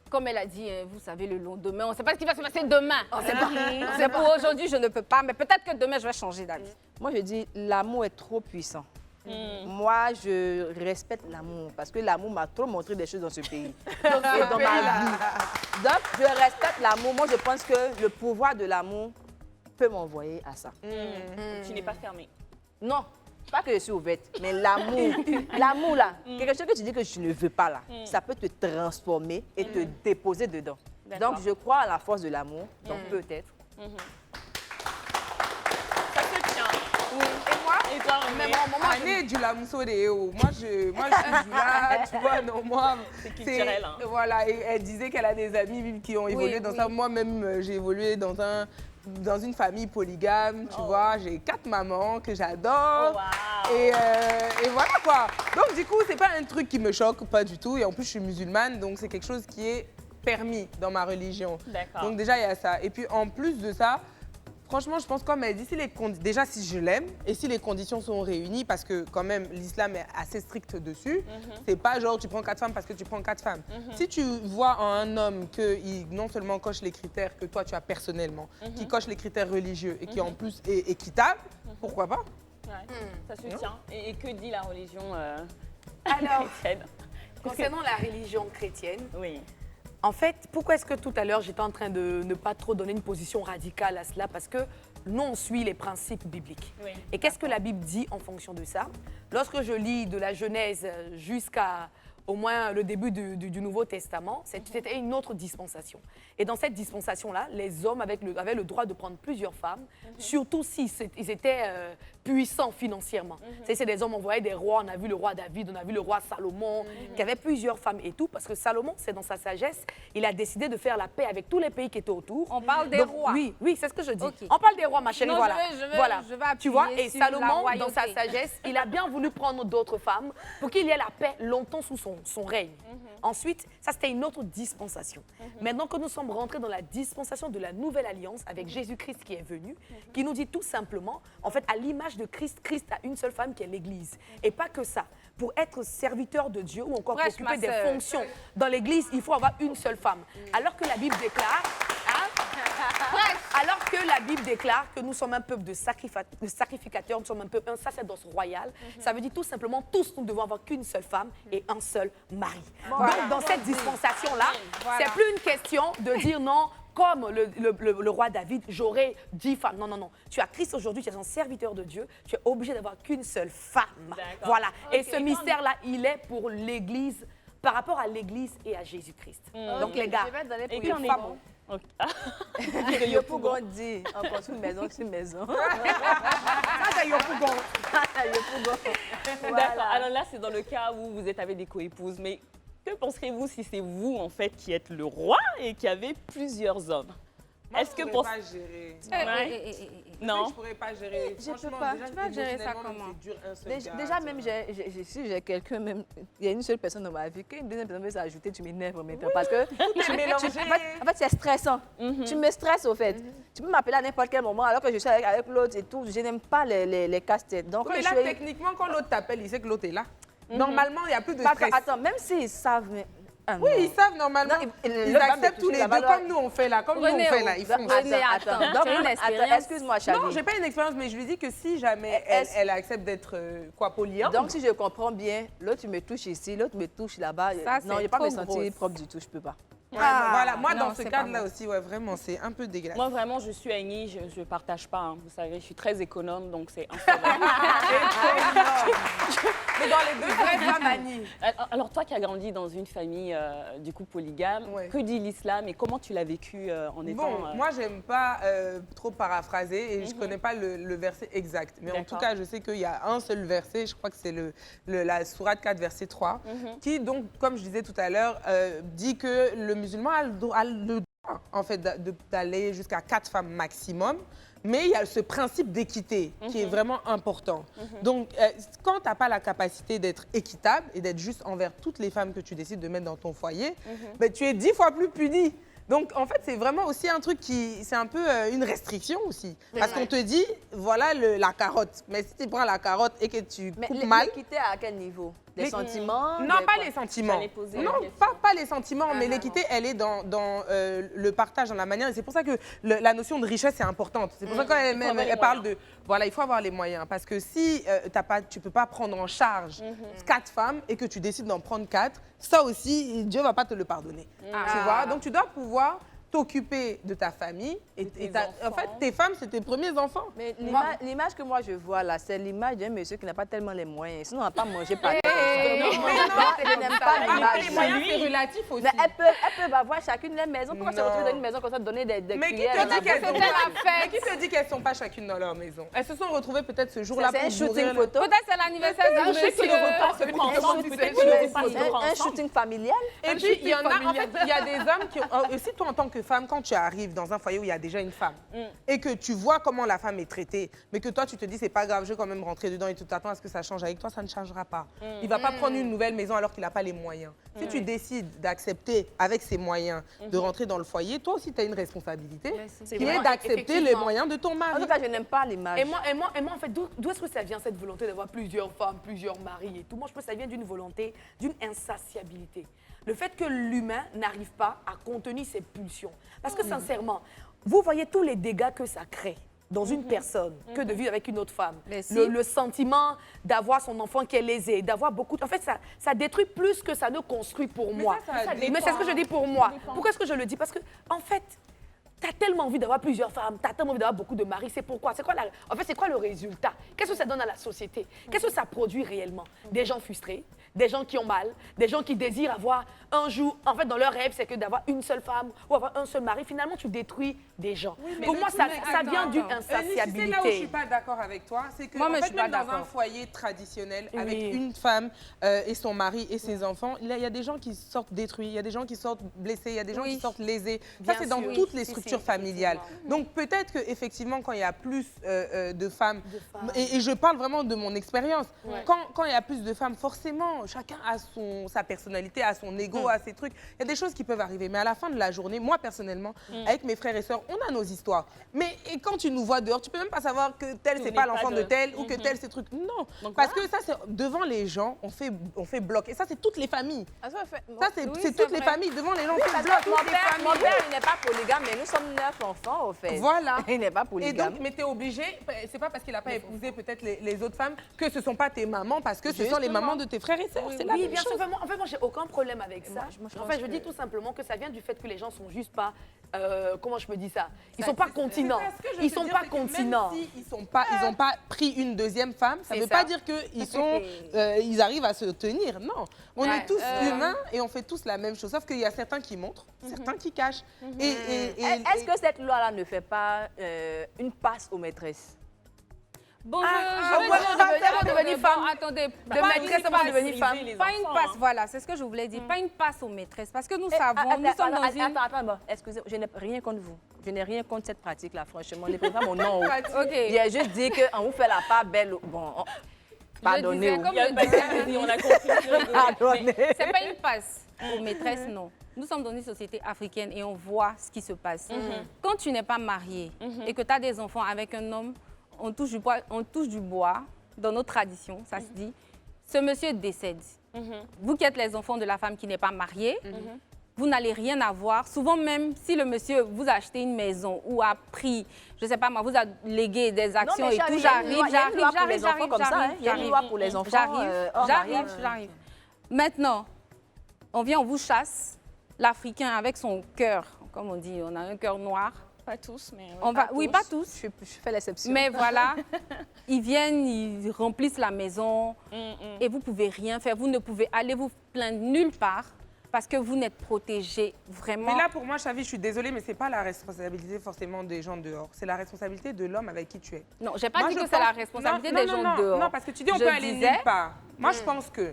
comme elle a dit, vous savez, le lendemain, on ne sait pas ce qui va se passer demain. C'est pour aujourd'hui, je ne peux pas, mais peut-être que demain, je vais changer d'avis. Moi, je dis, l'amour est trop puissant. Moi, je respecte l'amour parce que l'amour m'a trop montré des choses dans ce pays et dans ma vie. Donc, je respecte l'amour. Moi, je pense que le pouvoir de l'amour peut m'envoyer à ça. Tu n'es pas fermée? Non, pas que je suis ouverte, mais l'amour. L'amour, là, quelque chose que tu dis que tu ne veux pas, là, ça peut te transformer et te déposer dedans. Donc, je crois à la force de l'amour, donc peut-être. Ça se tient. Oui. Et moi? Et toi, même en moment, Annie du lamousseau des hauts. Moi, je suis du là, tu vois, non, moi... C'est culturel, hein. Voilà, et elle disait qu'elle a des amis qui ont évolué dans ça. Moi-même, j'ai évolué dans une famille polygame, tu vois. J'ai 4 mamans que j'adore. Wow. Et voilà, quoi. Donc, du coup, c'est pas un truc qui me choque, pas du tout. Et en plus, je suis musulmane, donc c'est quelque chose qui est permis dans ma religion. D'accord. Donc, déjà, il y a ça. Et puis, en plus de ça... Franchement, je pense comme elle dit, déjà si je l'aime et si les conditions sont réunies, parce que quand même l'islam est assez strict dessus, c'est pas genre tu prends 4 femmes parce que tu prends 4 femmes. Si tu vois en un homme qu'il non seulement coche les critères que toi tu as personnellement, qui coche les critères religieux et qui en plus est équitable, pourquoi pas? Ça se tient. Et que dit la religion alors, chrétienne? concernant la religion chrétienne, Oui. en fait, pourquoi est-ce que tout à l'heure, j'étais en train de ne pas trop donner une position radicale à cela? Parce que nous, on suit les principes bibliques. Oui. Et qu'est-ce que la Bible dit en fonction de ça? Lorsque je lis de la Genèse jusqu'à au moins le début du Nouveau Testament, c'était une autre dispensation. Et dans cette dispensation-là, les hommes avaient le droit de prendre plusieurs femmes, surtout s'ils étaient puissants financièrement. C'est des hommes, on voyait des rois, on a vu le roi David, on a vu le roi Salomon, qui avait plusieurs femmes et tout, parce que Salomon, c'est dans sa sagesse, il a décidé de faire la paix avec tous les pays qui étaient autour. On parle des rois. Oui, c'est ce que je dis. Okay. On parle des rois, ma chérie, Non, voilà. je vais Tu vois, appuyer et sur la Salomon, royauté. dans sa sagesse, il a bien voulu prendre d'autres femmes pour qu'il y ait la paix longtemps sous son règne. Ensuite, ça c'était une autre dispensation. Maintenant que nous sommes rentrés dans la dispensation de la nouvelle alliance avec Jésus-Christ qui est venu, qui nous dit tout simplement, en fait, à l'image de Christ, Christ a une seule femme qui est l'Église. Et pas que ça. pour être serviteur de Dieu ou encore pour Prêche, occuper ma des sœur. fonctions dans l'église, il faut avoir une seule femme. Alors que la Bible déclare... Alors que la Bible déclare que nous sommes un peuple de sacrificateurs, nous sommes un peuple, un sacerdoce royal, ça veut dire tout simplement tous nous devons avoir qu'une seule femme et un seul mari. Donc dans cette dispensation-là, c'est plus une question de dire non, comme le roi David, j'aurai 10 femmes. Non, non, non. Tu as Christ aujourd'hui, tu es un serviteur de Dieu, tu es obligé d'avoir qu'une seule femme. Voilà. Et ce mystère-là, il est pour l'Église, par rapport à l'Église et à Jésus-Christ. Donc les gars, Je vais donner pour Et une femme. Yo Pougon dit, on construit une maison sur une maison. ça c'est Yopougon. D'accord. Alors là, c'est dans le cas où vous êtes avec des coépouses. Mais que penserez-vous si c'est vous, en fait, qui êtes le roi et qui avez plusieurs hommes? Est-ce que pour pas gérer? Non. Je pourrais pas gérer. Je peux Franchement, pas. déjà, Tu vas gérer ça émotionnellement, comment? c'est dur, un seul gars, Déjà, tu même, vois. si j'ai quelqu'un, même, il y a une seule personne dans ma vie, qu'une deuxième personne veut s'ajouter, tu m'énerves maintenant. Parce que en fait, c'est stressant. Tu me stresses, au fait. Tu peux m'appeler à n'importe quel moment, alors que je suis avec l'autre et tout. Je n'aime pas les casse-têtes. Donc, Mais là, techniquement, quand l'autre t'appelle, il sait que l'autre est là. Normalement, il n'y a plus de stress. Attends, même s'ils savent... mais- Ah, Oui, non. ils savent normalement. Non, ils l'autre va me acceptent tous toucher les la deux, valeur. comme nous on fait là. Comme nous on fait là. Ils font ça. Attends, donc, tu as une expérience. excuse-moi, Chavi. Non, j'ai pas une expérience, mais je lui dis que si jamais elle accepte d'être polyambre. Donc, si je comprends bien, l'autre, tu me touches ici, l'autre me touche là-bas. Ça, Non, c'est je ne vais pas me trop sentir grosse. propre du tout, je peux pas. Voilà, moi non, dans ce c'est cadre-là pas aussi, ouais, vraiment, c'est un peu dégueulasse. Moi, vraiment, je suis Annie, je ne partage pas. Hein. Vous savez, je suis très économe, donc c'est infaisable. Mais dans les deux vraies femmes, Annie. Alors, toi qui as grandi dans une famille, du coup, polygame, que dit l'islam et comment tu l'as vécu en étant... Bon, moi, j'aime pas trop paraphraser et je connais pas le verset exact. Mais en tout cas, je sais qu'il y a un seul verset, je crois que c'est la sourate 4, verset 3, qui, donc, comme je disais tout à l'heure, dit que le musulman a le droit, en fait, d'aller jusqu'à 4 femmes maximum. Mais il y a ce principe d'équité qui est vraiment important. Donc, quand tu n'as pas la capacité d'être équitable et d'être juste envers toutes les femmes que tu décides de mettre dans ton foyer, ben, tu es 10 fois plus puni. Donc, en fait, c'est vraiment aussi un truc qui... C'est un peu une restriction aussi. Parce qu'on te dit, voilà la carotte. Mais si tu prends la carotte et que tu coupes mal... L'équité à quel niveau? Les sentiments? Non, pas les sentiments. Non, pas les sentiments, mais l'équité, elle est dans le partage, dans la manière. Et c'est pour ça que la notion de richesse est importante. C'est pour ça qu'elle parle de... Voilà, il faut avoir les moyens. Parce que si tu ne peux pas prendre en charge 4 femmes et que tu décides d'en prendre 4, ça aussi, Dieu ne va pas te le pardonner. Tu vois? Donc, tu dois pouvoir t'occuper de ta famille. En fait, tes femmes, c'est tes premiers enfants. Mais l'image que moi je vois là, c'est l'image d'un monsieur qui n'a pas tellement les moyens. Sinon, on n'a pas mangé par terre. Je n'aime pas l'image. Les moyens, c'est relatif aussi. Mais elles peuvent avoir chacune leur maison. Pourquoi se retrouver dans une maison comme ça, donner des Mais qui cuillères? te dit qu'elles sont Mais qui te dit qu'elles sont pas chacune dans leur maison? Elles se sont retrouvées peut-être ce jour-là pour C'est un shooting bourrer photo. Peut-être c'est l'anniversaire d'un Je sais que le repas se prend ensemble, peut-être que le repas se prend Un ensemble. shooting familial? Et puis, il y en a, en fait, il y a des hommes qui ont... Aussi, toi, en tant que femme, quand tu arrives dans un foyer où il y a déjà une femme et que tu vois comment la femme est traitée, mais que toi, tu te dis, c'est pas grave, je vais quand même rentrer dedans et tu t'attends à ce que ça change avec toi, ça ne changera pas. Il va pas prendre une nouvelle maison alors qu'il n'a pas les moyens. Si tu décides d'accepter avec ses moyens de rentrer dans le foyer, toi aussi, tu as une responsabilité qui est d'accepter les moyens de ton En mari. tout cas, je n'aime pas l'image. Et moi, en fait, d'où est-ce que ça vient, cette volonté d'avoir plusieurs femmes, plusieurs maris et tout? Moi, je pense que ça vient d'une volonté, d'une insatiabilité. Le fait que l'humain n'arrive pas à contenir ses pulsions. Parce que, sincèrement, vous voyez tous les dégâts que ça crée dans une personne que de vivre avec une autre femme. Le sentiment d'avoir son enfant qui est lésé, d'avoir beaucoup... En fait, ça détruit plus que ça ne construit pour moi. Mais c'est ce que je dis pour moi. Pourquoi est-ce que je le dis? Parce que, en fait... T'as tellement envie d'avoir plusieurs femmes, t'as tellement envie d'avoir beaucoup de maris, c'est pourquoi? En fait, c'est quoi le résultat? Qu'est-ce que ça donne à la société? Qu'est-ce que ça produit réellement? Des gens frustrés, des gens qui ont mal, des gens qui désirent avoir un jour, en fait, dans leur rêve, c'est que d'avoir une seule femme ou avoir un seul mari. Finalement, tu détruis des gens. Pour moi, ça vient d'une insatiabilité. C'est là où je suis pas d'accord avec toi, c'est que Moi, en mais je fait, suis pas même dans un d'accord. foyer traditionnel, avec une femme et son mari et ses enfants, il y a des gens qui sortent détruits, il y a des gens qui sortent blessés, il y a des gens qui sortent lésés. Ça, c'est dans toutes les structures structure familiale. Donc peut-être qu'effectivement, quand il y a plus de femmes, et je parle vraiment de mon expérience, quand il y a plus de femmes, forcément, chacun a sa personnalité, a son ego, a ses trucs. Il y a des choses qui peuvent arriver. Mais à la fin de la journée, moi personnellement, avec mes frères et sœurs, on a nos histoires. Mais et quand tu nous vois dehors, tu peux même pas savoir que tel, c'est pas l'enfant de tel, ou que tel, c'est truc. Non. Donc, parce que ça, c'est devant les gens, on fait bloc. Et ça, c'est toutes les familles. Ça, c'est toutes les familles. Devant les gens, on fait bloc. Mon père, il n'est pas polygame, mais nous sommes 9 enfants, au fait. Voilà. Il n'est pas polygame. Et donc, mais t'es obligé, c'est pas parce qu'il n'a pas épousé peut-être les autres femmes que ce sont pas tes mamans, parce que ce sont les mamans de tes frères et sœurs. C'est la même bien sûr. chose. En fait, moi, j'ai aucun problème avec ça. En fait, je dis tout simplement que ça vient du fait que les gens sont juste pas... comment je me dis ça? Ils sont pas continents. Ils sont pas continents. Même s'ils n'ont pas pris une deuxième femme, ça ne veut pas dire qu'ils arrivent à se tenir. Non. On est tous humains et on fait tous la même chose. Sauf qu'il y a certains qui montrent, certains qui cachent. Est-ce que cette loi-là ne fait pas une passe aux maîtresses? Bon, devenir femme. Attendez, de maîtresse avant de devenir femme. Pas une passe, voilà, c'est ce que je voulais dire. Pas une passe aux maîtresses, parce que nous savons, nous sommes dans une... Attends, excusez, je n'ai rien contre vous. Je n'ai rien contre cette pratique-là, franchement. Ne prenez pas mon nom. OK. J'ai juste dit qu'on vous fait la part belle. Bon, pardonnez-vous. On a compris. C'est pas une passe aux maîtresses, non. Nous sommes dans une société africaine et on voit ce qui se passe. Quand tu n'es pas marié et que tu as des enfants avec un homme, on touche du bois, dans nos traditions, ça se dit. Ce monsieur décède. Vous qui êtes les enfants de la femme qui n'est pas mariée, vous n'allez rien avoir. Souvent même, si le monsieur vous a acheté une maison ou a pris, je ne sais pas moi, vous a légué des actions et tout, j'arrive. Maintenant, on vient, on vous chasse. L'Africain, avec son cœur, comme on dit, on a un cœur noir. Pas tous, mais... Oui, pas tous. Je fais l'exception. Mais voilà, ils viennent, ils remplissent la maison et vous ne pouvez rien faire. Vous ne pouvez aller vous plaindre nulle part parce que vous n'êtes protégé vraiment. Mais là, pour moi, Chavi, je suis désolée, mais ce n'est pas la responsabilité forcément des gens dehors. C'est la responsabilité de l'homme avec qui tu es. Non, je n'ai pas dit que c'est la responsabilité des gens dehors. Non, parce que tu dis on peut aller nulle part. Moi, je pense que,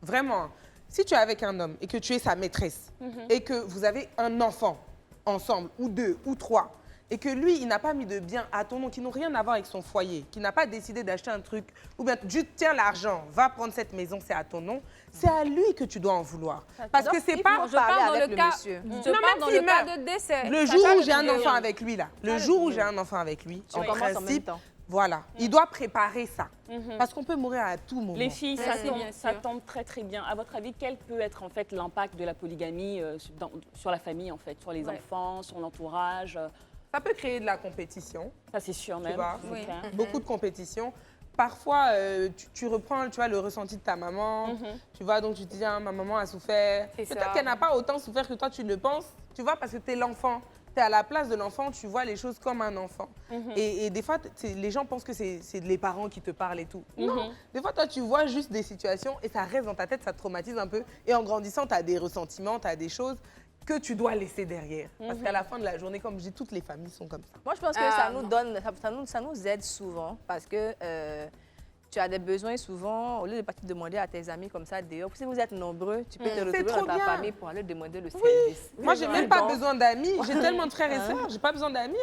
vraiment, si tu es avec un homme et que tu es sa maîtresse et que vous avez un enfant ensemble, ou 2, ou 3, et que lui, il n'a pas mis de biens à ton nom, qui n'ont rien à voir avec son foyer, qui n'a pas décidé d'acheter un truc, ou bien tu tiens l'argent, va prendre cette maison, c'est à ton nom, c'est à lui que tu dois en vouloir. Parce que c'est pas... Je parle dans le cas, dans le cas de décès. Le jour où j'ai un enfant avec lui, là, le jour où j'ai un enfant avec lui, en principe, voilà, il doit préparer ça. Parce qu'on peut mourir à tout moment. Les filles, ça tombe très très bien. À votre avis, quel peut être en fait l'impact de la polygamie sur la famille, en fait, sur les enfants, sur l'entourage? Ça peut créer de la compétition. Ça, c'est sûr même. Tu vois, beaucoup de compétition. Parfois, tu reprends le ressenti de ta maman. Tu vois, donc tu te dis, ah, ma maman a souffert. Peut-être qu'elle n'a pas autant souffert que toi, tu le penses. Tu vois, parce que tu es l'enfant. Tu es à la place de l'enfant, tu vois les choses comme un enfant. Et des fois, les gens pensent que c'est les parents qui te parlent et tout. Non, des fois, toi, tu vois juste des situations et ça reste dans ta tête, ça te traumatise un peu. Et en grandissant, tu as des ressentiments, tu as des choses que tu dois laisser derrière. Parce qu'à la fin de la journée, comme je dis, toutes les familles sont comme ça. Moi, je pense que ça nous aide souvent parce que tu as des besoins souvent, au lieu de partir demander à tes amis comme ça dehors. Si vous êtes nombreux, tu peux te retrouver dans ta famille pour aller demander le service. Moi, j'ai même pas besoin d'amis. J'ai tellement de frères et sœurs, j'ai pas besoin d'amis.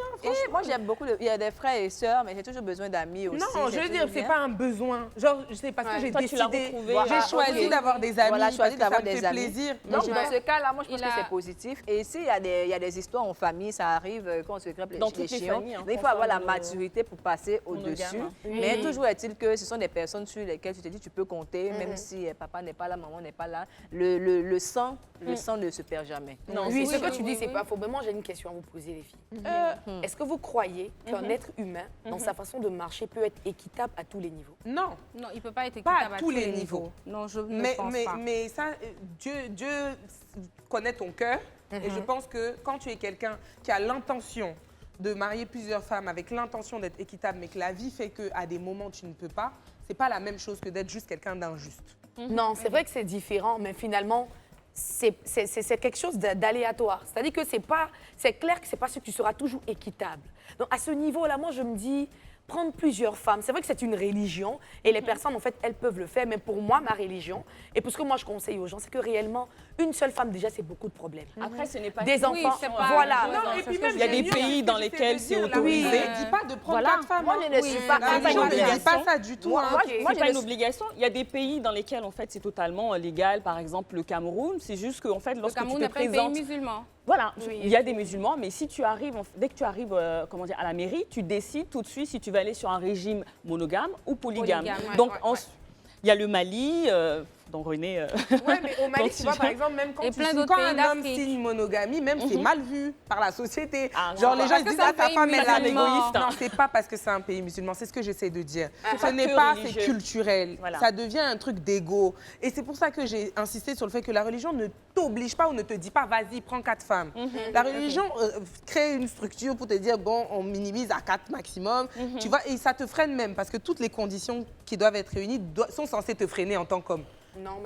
Moi, j'aime beaucoup. Il y a des frères et sœurs, mais j'ai toujours besoin d'amis aussi. Non, je veux dire, c'est pas un besoin. Genre, c'est parce que j'ai décidé, j'ai choisi d'avoir des amis. Voilà, choisi d'avoir des amis. Plaisir. Donc, dans ce cas-là, moi, je pense que c'est positif. Et s'il y a des histoires en famille, ça arrive quand on se crêpe les chiens. Il faut avoir la maturité pour passer au-dessus. Mais toujours est-il que ce sont des personnes sur lesquelles tu te dis tu peux compter, même si papa n'est pas là, maman n'est pas là. Le sang ne se perd jamais. Non, oui, ce que tu dis, c'est pas faux. Mais moi, j'ai une question à vous poser, les filles. Est-ce que vous croyez qu'un être humain, dans sa façon de marcher, peut être équitable à tous les niveaux? Non. Non, il ne peut pas être équitable à tous les niveaux. Non, je ne pense pas. Mais ça, Dieu connaît ton cœur. Et je pense que quand tu es quelqu'un qui a l'intention de marier plusieurs femmes avec l'intention d'être équitable, mais que la vie fait qu'à des moments, tu ne peux pas, c'est pas la même chose que d'être juste quelqu'un d'injuste. Non, c'est vrai que c'est différent, mais finalement, c'est quelque chose d'aléatoire. C'est-à-dire que c'est clair que c'est pas ce que tu seras toujours équitable. Donc, à ce niveau-là, moi, je me dis, prendre plusieurs femmes, c'est vrai que c'est une religion et les personnes, en fait, elles peuvent le faire. Mais pour moi, ma religion, et pour ce que moi, je conseille aux gens, c'est que réellement, une seule femme, déjà, c'est beaucoup de problèmes. Après, ce n'est pas... Des Oui, enfants, c'est pas- voilà. Non, et puis même, Il y a des j'ai lu pays ce dans que lesquels j'essaie c'est de dire, la autorisé. religion ne dit pas de prendre Voilà. 4 femmes. Moi, je ne suis pas La religion ne dit obligation. pas ça du tout. Moi, hein. moi, C'est je pas ne une obligation. Il y a des pays dans lesquels, en fait, c'est totalement légal. Par exemple, le Cameroun. C'est juste qu'en fait, Le lorsque tu Cameroun te n'est pas un pays présentes... musulman. Voilà, il y a des musulmans, mais si tu arrives, dès que tu arrives comment dire, à la mairie, tu décides tout de suite si tu vas aller sur un régime monogame ou polygame. Polygame, ouais. Donc, il y a le Mali, dont René... Ouais, mais au Mali, tu vois, par exemple, même quand, Et plein d'autres quand pays un homme d'Afrique. signe monogamie, même c'est mal vu par la société. Ah, Genre, les gens parce ils que disent, c'est un ah, ta pays femme, elle a musulman. égoïste. Non, c'est pas parce que c'est un pays musulman, c'est ce que j'essaie de dire. Ce pas n'est que pas, religieux. c'est culturel. Voilà. Ça devient un truc d'ego. Et c'est pour ça que j'ai insisté sur le fait que la religion ne t'oblige pas ou ne te dit pas, vas-y, prends 4 femmes. La religion crée une structure pour te dire, bon, on minimise à 4 maximum. Tu vois, et ça te freine même parce que toutes les conditions qui doivent être réunies sont censées te freiner en tant qu'homme.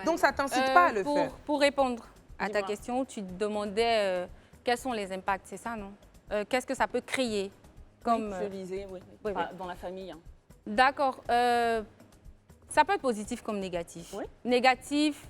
Donc, ça t'incite pas à le faire. Pour répondre à ta Dis-moi. question, tu te demandais quels sont les impacts, c'est ça, non? Qu'est-ce que ça peut créer comme... Je lisais, oui, oui. dans la famille. Hein. D'accord. Ça peut être positif comme négatif. Oui. Négatif,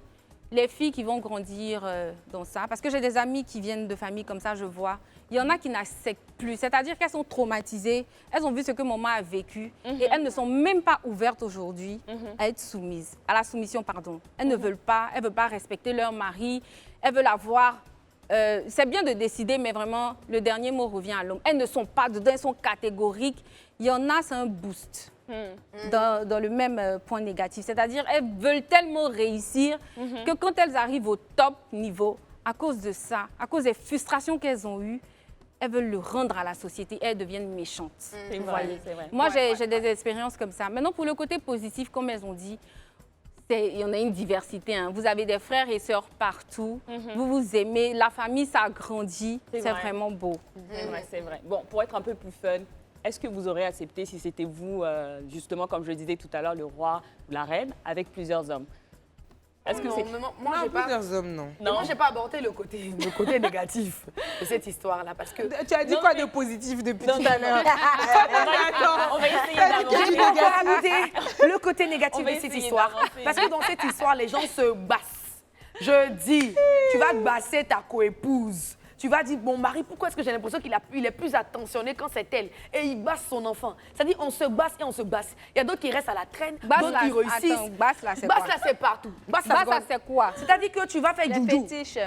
les filles qui vont grandir dans ça, parce que j'ai des amies qui viennent de familles comme ça, je vois. Il y en a qui n'acceptent plus, c'est-à-dire qu'elles sont traumatisées, elles ont vu ce que maman a vécu et elles ne sont même pas ouvertes aujourd'hui à être soumises, à la soumission, pardon. Elles ne veulent pas respecter leur mari, elles veulent avoir... c'est bien de décider, mais vraiment, le dernier mot revient à l'homme. Elles ne sont pas dedans, elles sont catégoriques. Il y en a, c'est un boost dans le même point négatif. C'est-à-dire, elles veulent tellement réussir que quand elles arrivent au top niveau, à cause de ça, à cause des frustrations qu'elles ont eues, elles veulent le rendre à la société et elles deviennent méchantes. C'est Vous vrai, voyez. c'est vrai. Moi, j'ai des expériences comme ça. Maintenant, pour le côté positif, comme elles ont dit, il y en a une diversité. Hein. Vous avez des frères et sœurs partout. Vous vous aimez. La famille, ça grandit. C'est vrai. vraiment beau. C'est vrai, c'est vrai. Bon, pour être un peu plus fun, est-ce que vous aurez accepté, si c'était vous, justement, comme je le disais tout à l'heure, le roi ou la reine, avec plusieurs hommes? Est-ce que c'est... Moi, Non, j'ai pas... plusieurs hommes, non. Moi, j'ai pas abordé le côté négatif de cette histoire-là parce que Tu as dit quoi de positif depuis tout à l'heure? On va essayer j'ai d'avancer. pas encore abordé le côté On négatif va de cette essayer histoire. d'avancer. Parce que dans cette histoire, les gens se bassent. Je dis, tu vas te basser ta coépouse. Tu vas dire, mon mari, pourquoi est-ce que j'ai l'impression qu'il est plus attentionné quand c'est elle? Et il basse son enfant. C'est-à-dire, on se basse et on se basse. Il y a d'autres qui restent à la traîne, d'autres qui réussissent. Attends, basse là, c'est Basse quoi? là, c'est partout. Basse Basse là, là, c'est quoi? c'est-à-dire que tu vas faire Les joujou. fétiches.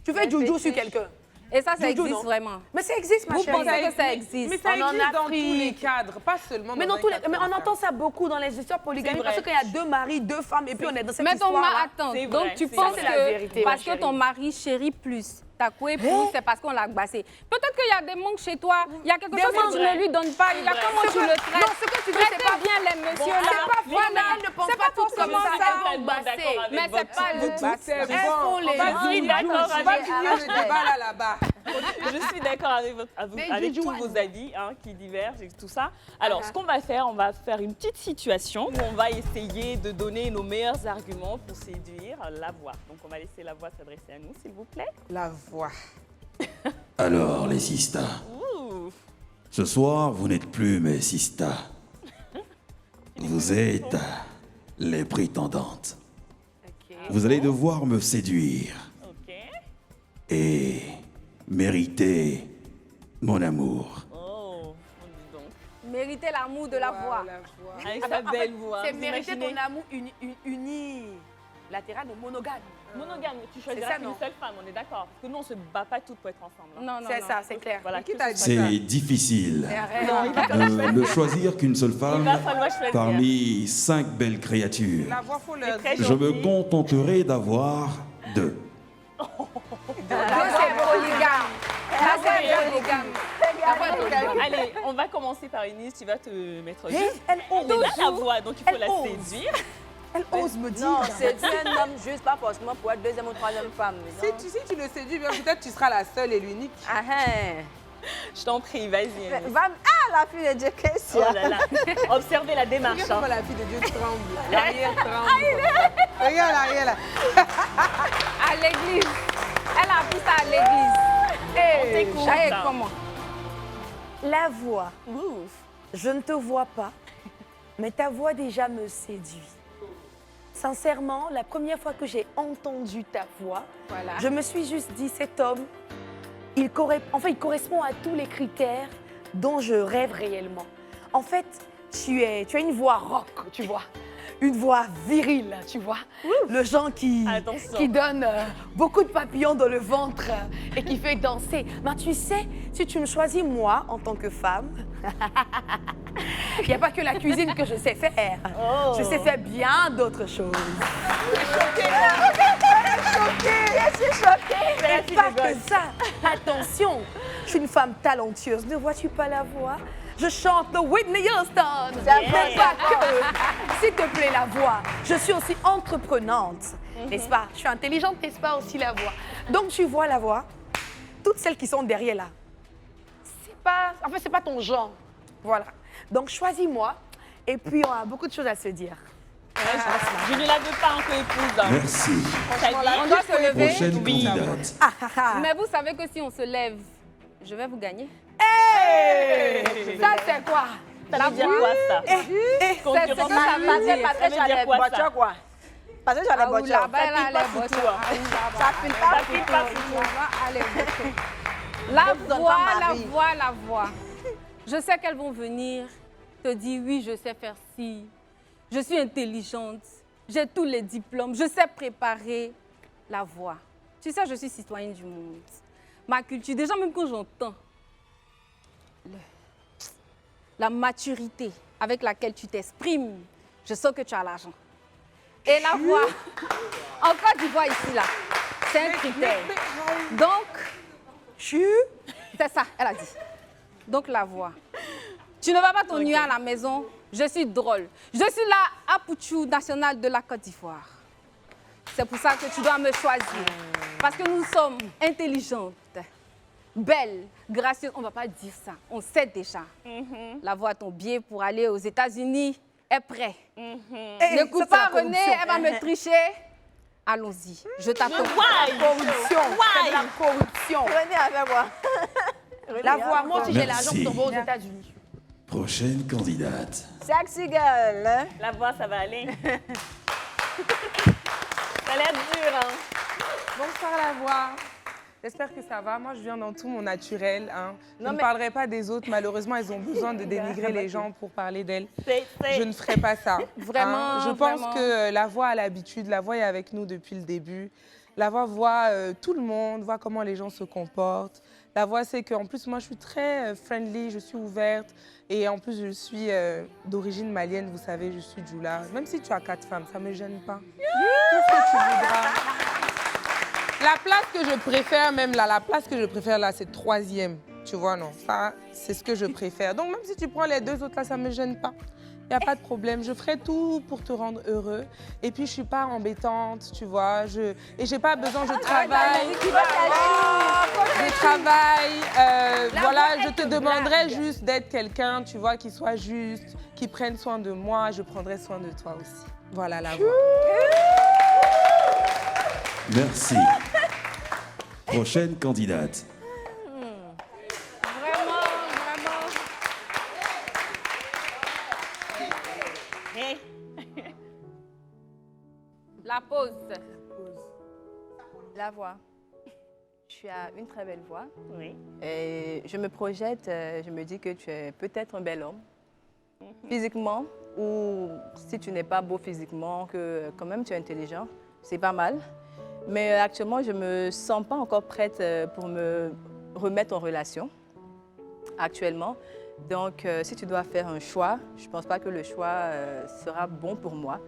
Tu fais les joujou sur fétiches. quelqu'un. Et ça Joujou, existe non? vraiment. Mais ça existe, ma Vous chérie. pensez que ça existe? Mais ça On en existe dans tous Afrique. les cadres, pas seulement Mais, dans dans un tous les... cadre mais comme on ça. entend ça beaucoup dans les histoires polygamie parce qu'il y a 2 maris, 2 femmes et puis on est dans cette Mais ton histoire-là. mari, attends, C'est donc vrai, tu c'est penses vrai. que C'est la vérité, parce ma que chérie. ton mari chérit plus ta coépouse, c'est parce qu'on l'a agbassé. Peut-être qu'il y a des manques chez toi, il y a quelque chose que tu ne lui donnes pas, il y a comment tu le traites. Non, ce que tu dis, c'est Traitez pas bien les messieurs C'est là. pas voilà, elles ne pensent C'est pas pas toutes comme forcément ça, ça. elles vont basser. Mais c'est pas le C'est basse. bon, font les on va gens. finir D'accord on va avec- finir le débat là-bas. Je suis d'accord avec, avec tous vos avis qui divergent et tout ça. Alors, ce qu'on va faire, on va faire une petite situation où on va essayer de donner nos meilleurs arguments pour séduire la voix. Donc, on va laisser la voix s'adresser à nous, s'il vous plaît. La voix. Alors, les sistas, Ouh. ce soir, vous n'êtes plus mes sistas. Vous êtes les prétendantes. Vous allez devoir me séduire OK. et mériter mon amour. Oh, dis donc. Mériter l'amour de la voix. La voix. Avec sa belle voix. C'est vous mériter imaginez? ton amour unilatéral ou monogame. Monogame, tu C'est choisiras ça, non? une seule femme, on est d'accord. Parce que nous, on ne se bat pas toutes pour être ensemble. hein. Non, non, C'est non. ça, c'est clair. Voilà, Qui que t'a ce dit soit- C'est difficile Non, de choisir qu'une seule il femme va falloir choisir. parmi 5 belles créatures. La voix, faut leur très dire. Je me contenterai d'avoir 2. Là, c'est polygame. Là, c'est polygame. Allez, on va commencer par Inès, tu vas te mettre juste. Elle Elle ose. a la voix, donc il faut Elle la ose. séduire. Elle ose me dire. Non, c'est un homme juste, pas forcément pour être deuxième ou troisième femme. non. Si tu le séduis bien, peut-être tu seras la seule et l'unique. Ah, hein. Je t'en prie, vas-y. Inès. La fille de Dieu, qu'est-ce Oh là là. Observez la démarche. Regarde hein. comment la fille de Dieu tremble. L'arrière tremble. Regarde l'arrière là. À l'église. Elle a pris ça à l'église. On t'écoute. Hey, comment? La voix. Ouf. Je ne te vois pas, mais ta voix déjà me séduit. sincèrement, la première fois que j'ai entendu ta voix, Voilà. je me suis juste dit, cet homme, il correspond à tous les critères dont je rêve réellement. En fait, tu as une voix rock, tu vois. Une voix virile, tu vois. Le genre qui donne beaucoup de papillons dans le ventre et qui fait danser. Mais tu sais, si tu me choisis moi en tant que femme, il n'y a pas que la cuisine que je sais faire. Je sais faire bien d'autres choses. Je suis choquée. Et pas que ça. Attention, je suis une femme talentueuse. Ne vois-tu pas la voix? Je chante le Whitney Houston. Mais pas que. S'il te plaît, la voix. Je suis aussi entreprenante, n'est-ce pas? Je suis intelligente, n'est-ce pas, aussi la voix. Donc, tu vois la voix. Toutes celles qui sont derrière là, c'est pas ton genre. Voilà. Donc, choisis-moi. Et puis, on a beaucoup de choses à se dire. Je ne la veux pas en co-épouse. Merci. On doit se lever. Prochaine candidate. Mais vous savez que si on se lève, je vais vous gagner. Ça, c'est quoi? Ça veut dire quoi, ça? C'est ce que ça veut dire. Ça veut dire quoi, ça? Parce que j'allais boire. Là-bas, là, les voitures. Ça file pas. Allez, la voix. Je sais qu'elles vont venir te dire, oui, je sais faire ci. Je suis intelligente. J'ai tous les diplômes. Je sais préparer la voix. Tu sais, je suis citoyenne du monde. Ma culture, déjà, même quand j'entends la maturité avec laquelle tu t'exprimes, je sens que tu as l'argent. Et la voix, en Côte d'Ivoire ici, là, c'est un critère. Donc, c'est ça, elle a dit. Donc, la voix. Tu ne vas pas t'ennuyer à la maison. Je suis drôle. Je suis la Apouchou nationale de la Côte d'Ivoire. C'est pour ça que tu dois me choisir. Parce que nous sommes intelligentes, belles, gracieuses. On ne va pas dire ça. On sait déjà. La voix à ton biais pour aller aux États-Unis est prêt. N'écoute pas René, elle va me tricher. Allons-y, je t'attends. Corruption. C'est de la corruption. Venez avec moi. La voix, moi aussi j'ai Merci. l'argent pour t'envoyer aux États-Unis. Prochaine candidate. Sexy girl. Hein? La voix, ça va aller. Ça a l'air dur, hein? Bonsoir la voix. J'espère que ça va. Moi, je viens dans tout mon naturel. Hein. Je Non, ne mais- parlerai pas des autres. Malheureusement, elles ont besoin de dénigrer les gens pour parler d'elles. C'est- Je ne ferai pas ça. Vraiment, Je pense vraiment. que la voix a l'habitude. La voix est avec nous depuis le début. La voix voit tout le monde, voit comment les gens se comportent. La voix sait qu'en plus, moi, je suis très friendly, je suis ouverte. Et en plus, je suis d'origine malienne, vous savez, je suis Djoula. Même si tu as 4 femmes, ça ne me gêne pas. Qu'est-ce que tu voudras? La place que je préfère, même là, la place que je préfère là, c'est 3e. Tu vois, non, ça, c'est ce que je préfère. Donc, même si tu prends les 2 autres là, ça ne me gêne pas. Il n'y a pas de problème. Je ferai tout pour te rendre heureux. Et puis, je ne suis pas embêtante, tu vois. Et je n'ai pas besoin, je travaille. Je travaille. Voilà, je te demanderai juste d'être quelqu'un, tu vois, qui soit juste, qui prenne soin de moi. Je prendrai soin de toi aussi. Voilà la voix. Merci. Prochaine candidate. Vraiment. La pause. La voix. Tu as une très belle voix. Oui. Et je me projette, je me dis que tu es peut-être un bel homme. Physiquement, ou si tu n'es pas beau physiquement, que quand même tu es intelligent, c'est pas mal. Mais actuellement, je ne me sens pas encore prête pour me remettre en relation, actuellement. Donc, si tu dois faire un choix, je ne pense pas que le choix sera bon pour moi.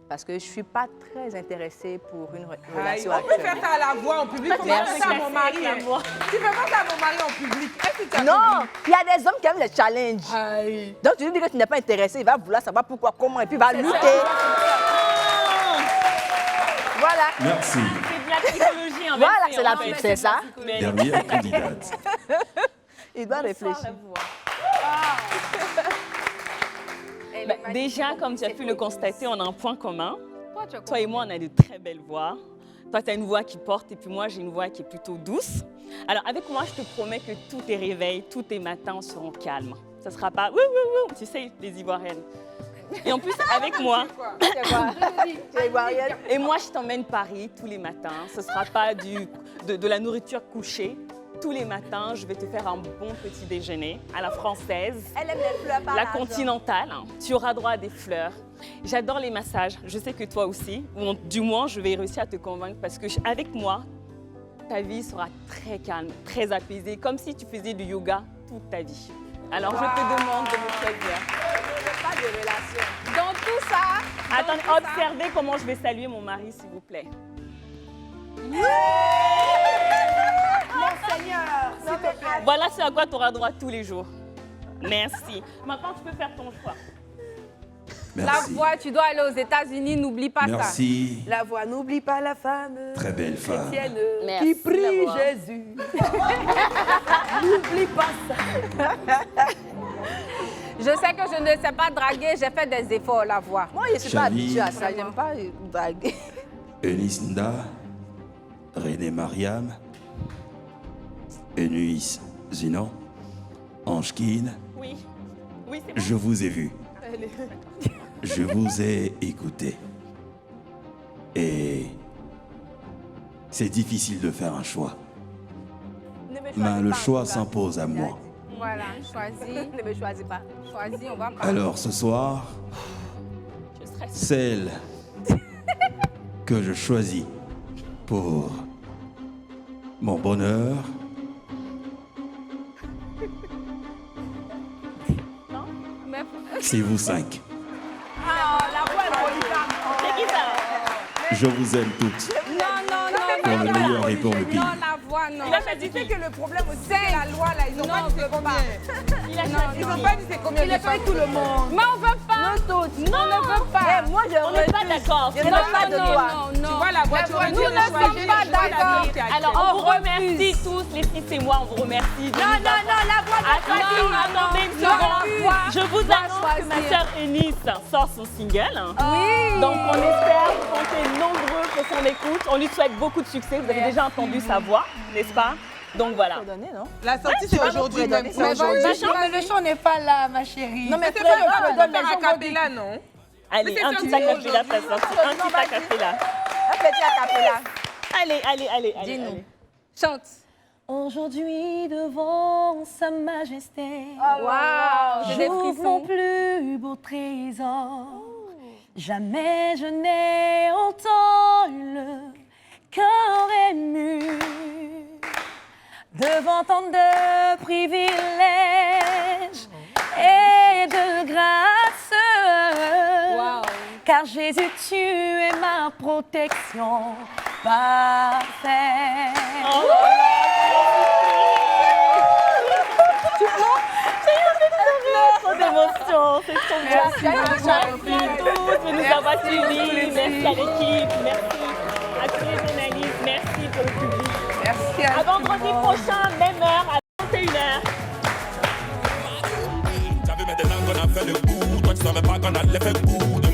Parce que je ne suis pas très intéressée pour une relation On peut faire actuelle. ça à la voix en public. On peut faire ça à mon mari. Hein. Tu peux faire ça à mon mari en public. Est-ce que tu as Non, il y a des hommes qui aiment les challenges. Aïe. Donc, tu lui dis que tu n'es pas intéressé, il va vouloir savoir pourquoi, comment, et puis il va lutter. Voilà. Merci. C'est de la psychologie en Voilà, fait, c'est en fait. c'est ça. Mais- Dernière candidate. Il doit Bonsoir, réfléchir. la voix. Bah, déjà, comme tu as pu le constater, on a un point commun. Toi et moi, on a de très belles voix. Toi, tu as une voix qui porte et puis moi, j'ai une voix qui est plutôt douce. Alors, avec moi, je te promets que tous tes réveils, tous tes matins seront calmes. Ça ne sera pas « oui, oui, oui », tu sais, les Ivoiriennes. Et en plus, avec moi. Tu es ivoirienne. Et moi, je t'emmène Paris tous les matins. Ce ne sera pas de la nourriture couchée. Tous les matins, je vais te faire un bon petit déjeuner à la française. Elle aime les fleurs par La l'argent. continentale. Tu auras droit à des fleurs. J'adore les massages. Je sais que toi aussi. Ou du moins, je vais réussir à te convaincre parce que avec moi, ta vie sera très calme, très apaisée, comme si tu faisais du yoga toute ta vie. Alors, je te demande de me choisir. Pas de relation. Dans tout ça, Attendez, observez comment je vais saluer mon mari, s'il vous plaît. Seigneur, s'il te plaît. Voilà ce à quoi tu auras droit tous les jours. Merci. Maintenant, tu peux faire ton choix. la Merci. voix, tu dois aller aux États-Unis, n'oublie pas ça. Merci. La voix, n'oublie pas la femme. Très belle femme. Chrétienne Merci, qui prie la voix. Jésus. N'oublie pas ça. Je sais que je ne sais pas draguer, j'ai fait des efforts, la voix. Moi, je ne suis pas Chali. habituée à ça. J'aime pas draguer. Eunice Nda, René Mariam, Eunice Zinon, Ange-Kine, Oui. Oui, c'est bon. je vous ai vu. Je vous ai écouté. Et c'est difficile de faire un choix. Ne me choisis Mais le pas, choix en tout cas. s'impose à moi. Voilà, choisis, Ne me choisis pas. choisis, on va pas. Alors ce soir, Je stresse. celle que je choisis pour mon bonheur, Mais... c'est vous cinq. C'est qui ça? Je vous aime toutes. Non, non, non, Pour non, le non, meilleur et pour le pire. non, la voix, non. Il a choisi Tu sais qui? que le problème aussi, c'est la loi, là. Ils n'ont pas dit c'est combien. Il a Non, choisi Ils qui? n'ont pas dit c'est combien. Il est fait tout le monde. Mais on veut pas. On ne veut pas. Eh, moi, je On n'est pas refuse. d'accord. Je ne veux pas de toi. non. Tu vois la voiture, Nous ne sommes pas d'accord. Alors, on vous remercie tous, les fils et moi, on vous remercie. de Non, nous non, non, la voix de Attendez, attendez une seconde. Je vous annonce que ma sœur Eunice sort son single. Oui. Donc, on espère vous compter nombreux pour son écoute. On lui souhaite beaucoup de succès. Vous avez déjà entendu sa voix, n'est-ce pas? Donc, voilà. donner, non? La sortie, c'est aujourd'hui même. C'est Mais aujourd'hui. le chant n'est pas là, ma chérie. Non, mais C'est très pas bien, grave, tu me on donnes peut les faire un gens vont capella, non? Allez, c'est un sorti petit acapella, aujourd'hui. ça sort. Un petit acapella. Un petit acapella. Allez, allez, allez, allez. Dis-nous. allez. Chante. Aujourd'hui devant sa majesté, Waouh, j'ai des j'ouvre mon frissons. plus beau trésor. Jamais je n'ai autant eu le cœur ému devant tant de privilèges et de grâce. Car Jésus, tu es ma protection parfaite. Trop d'émotion, c'est trop bien. Merci à tous de nous avoir suivis. Merci à l'équipe, merci à tous les journalistes, merci pour le public. Merci à À vendredi prochain, même heure, à 21h. J'avais maintenant qu'on a fait le coup, toi tu savais pas qu'on allait faire le coup de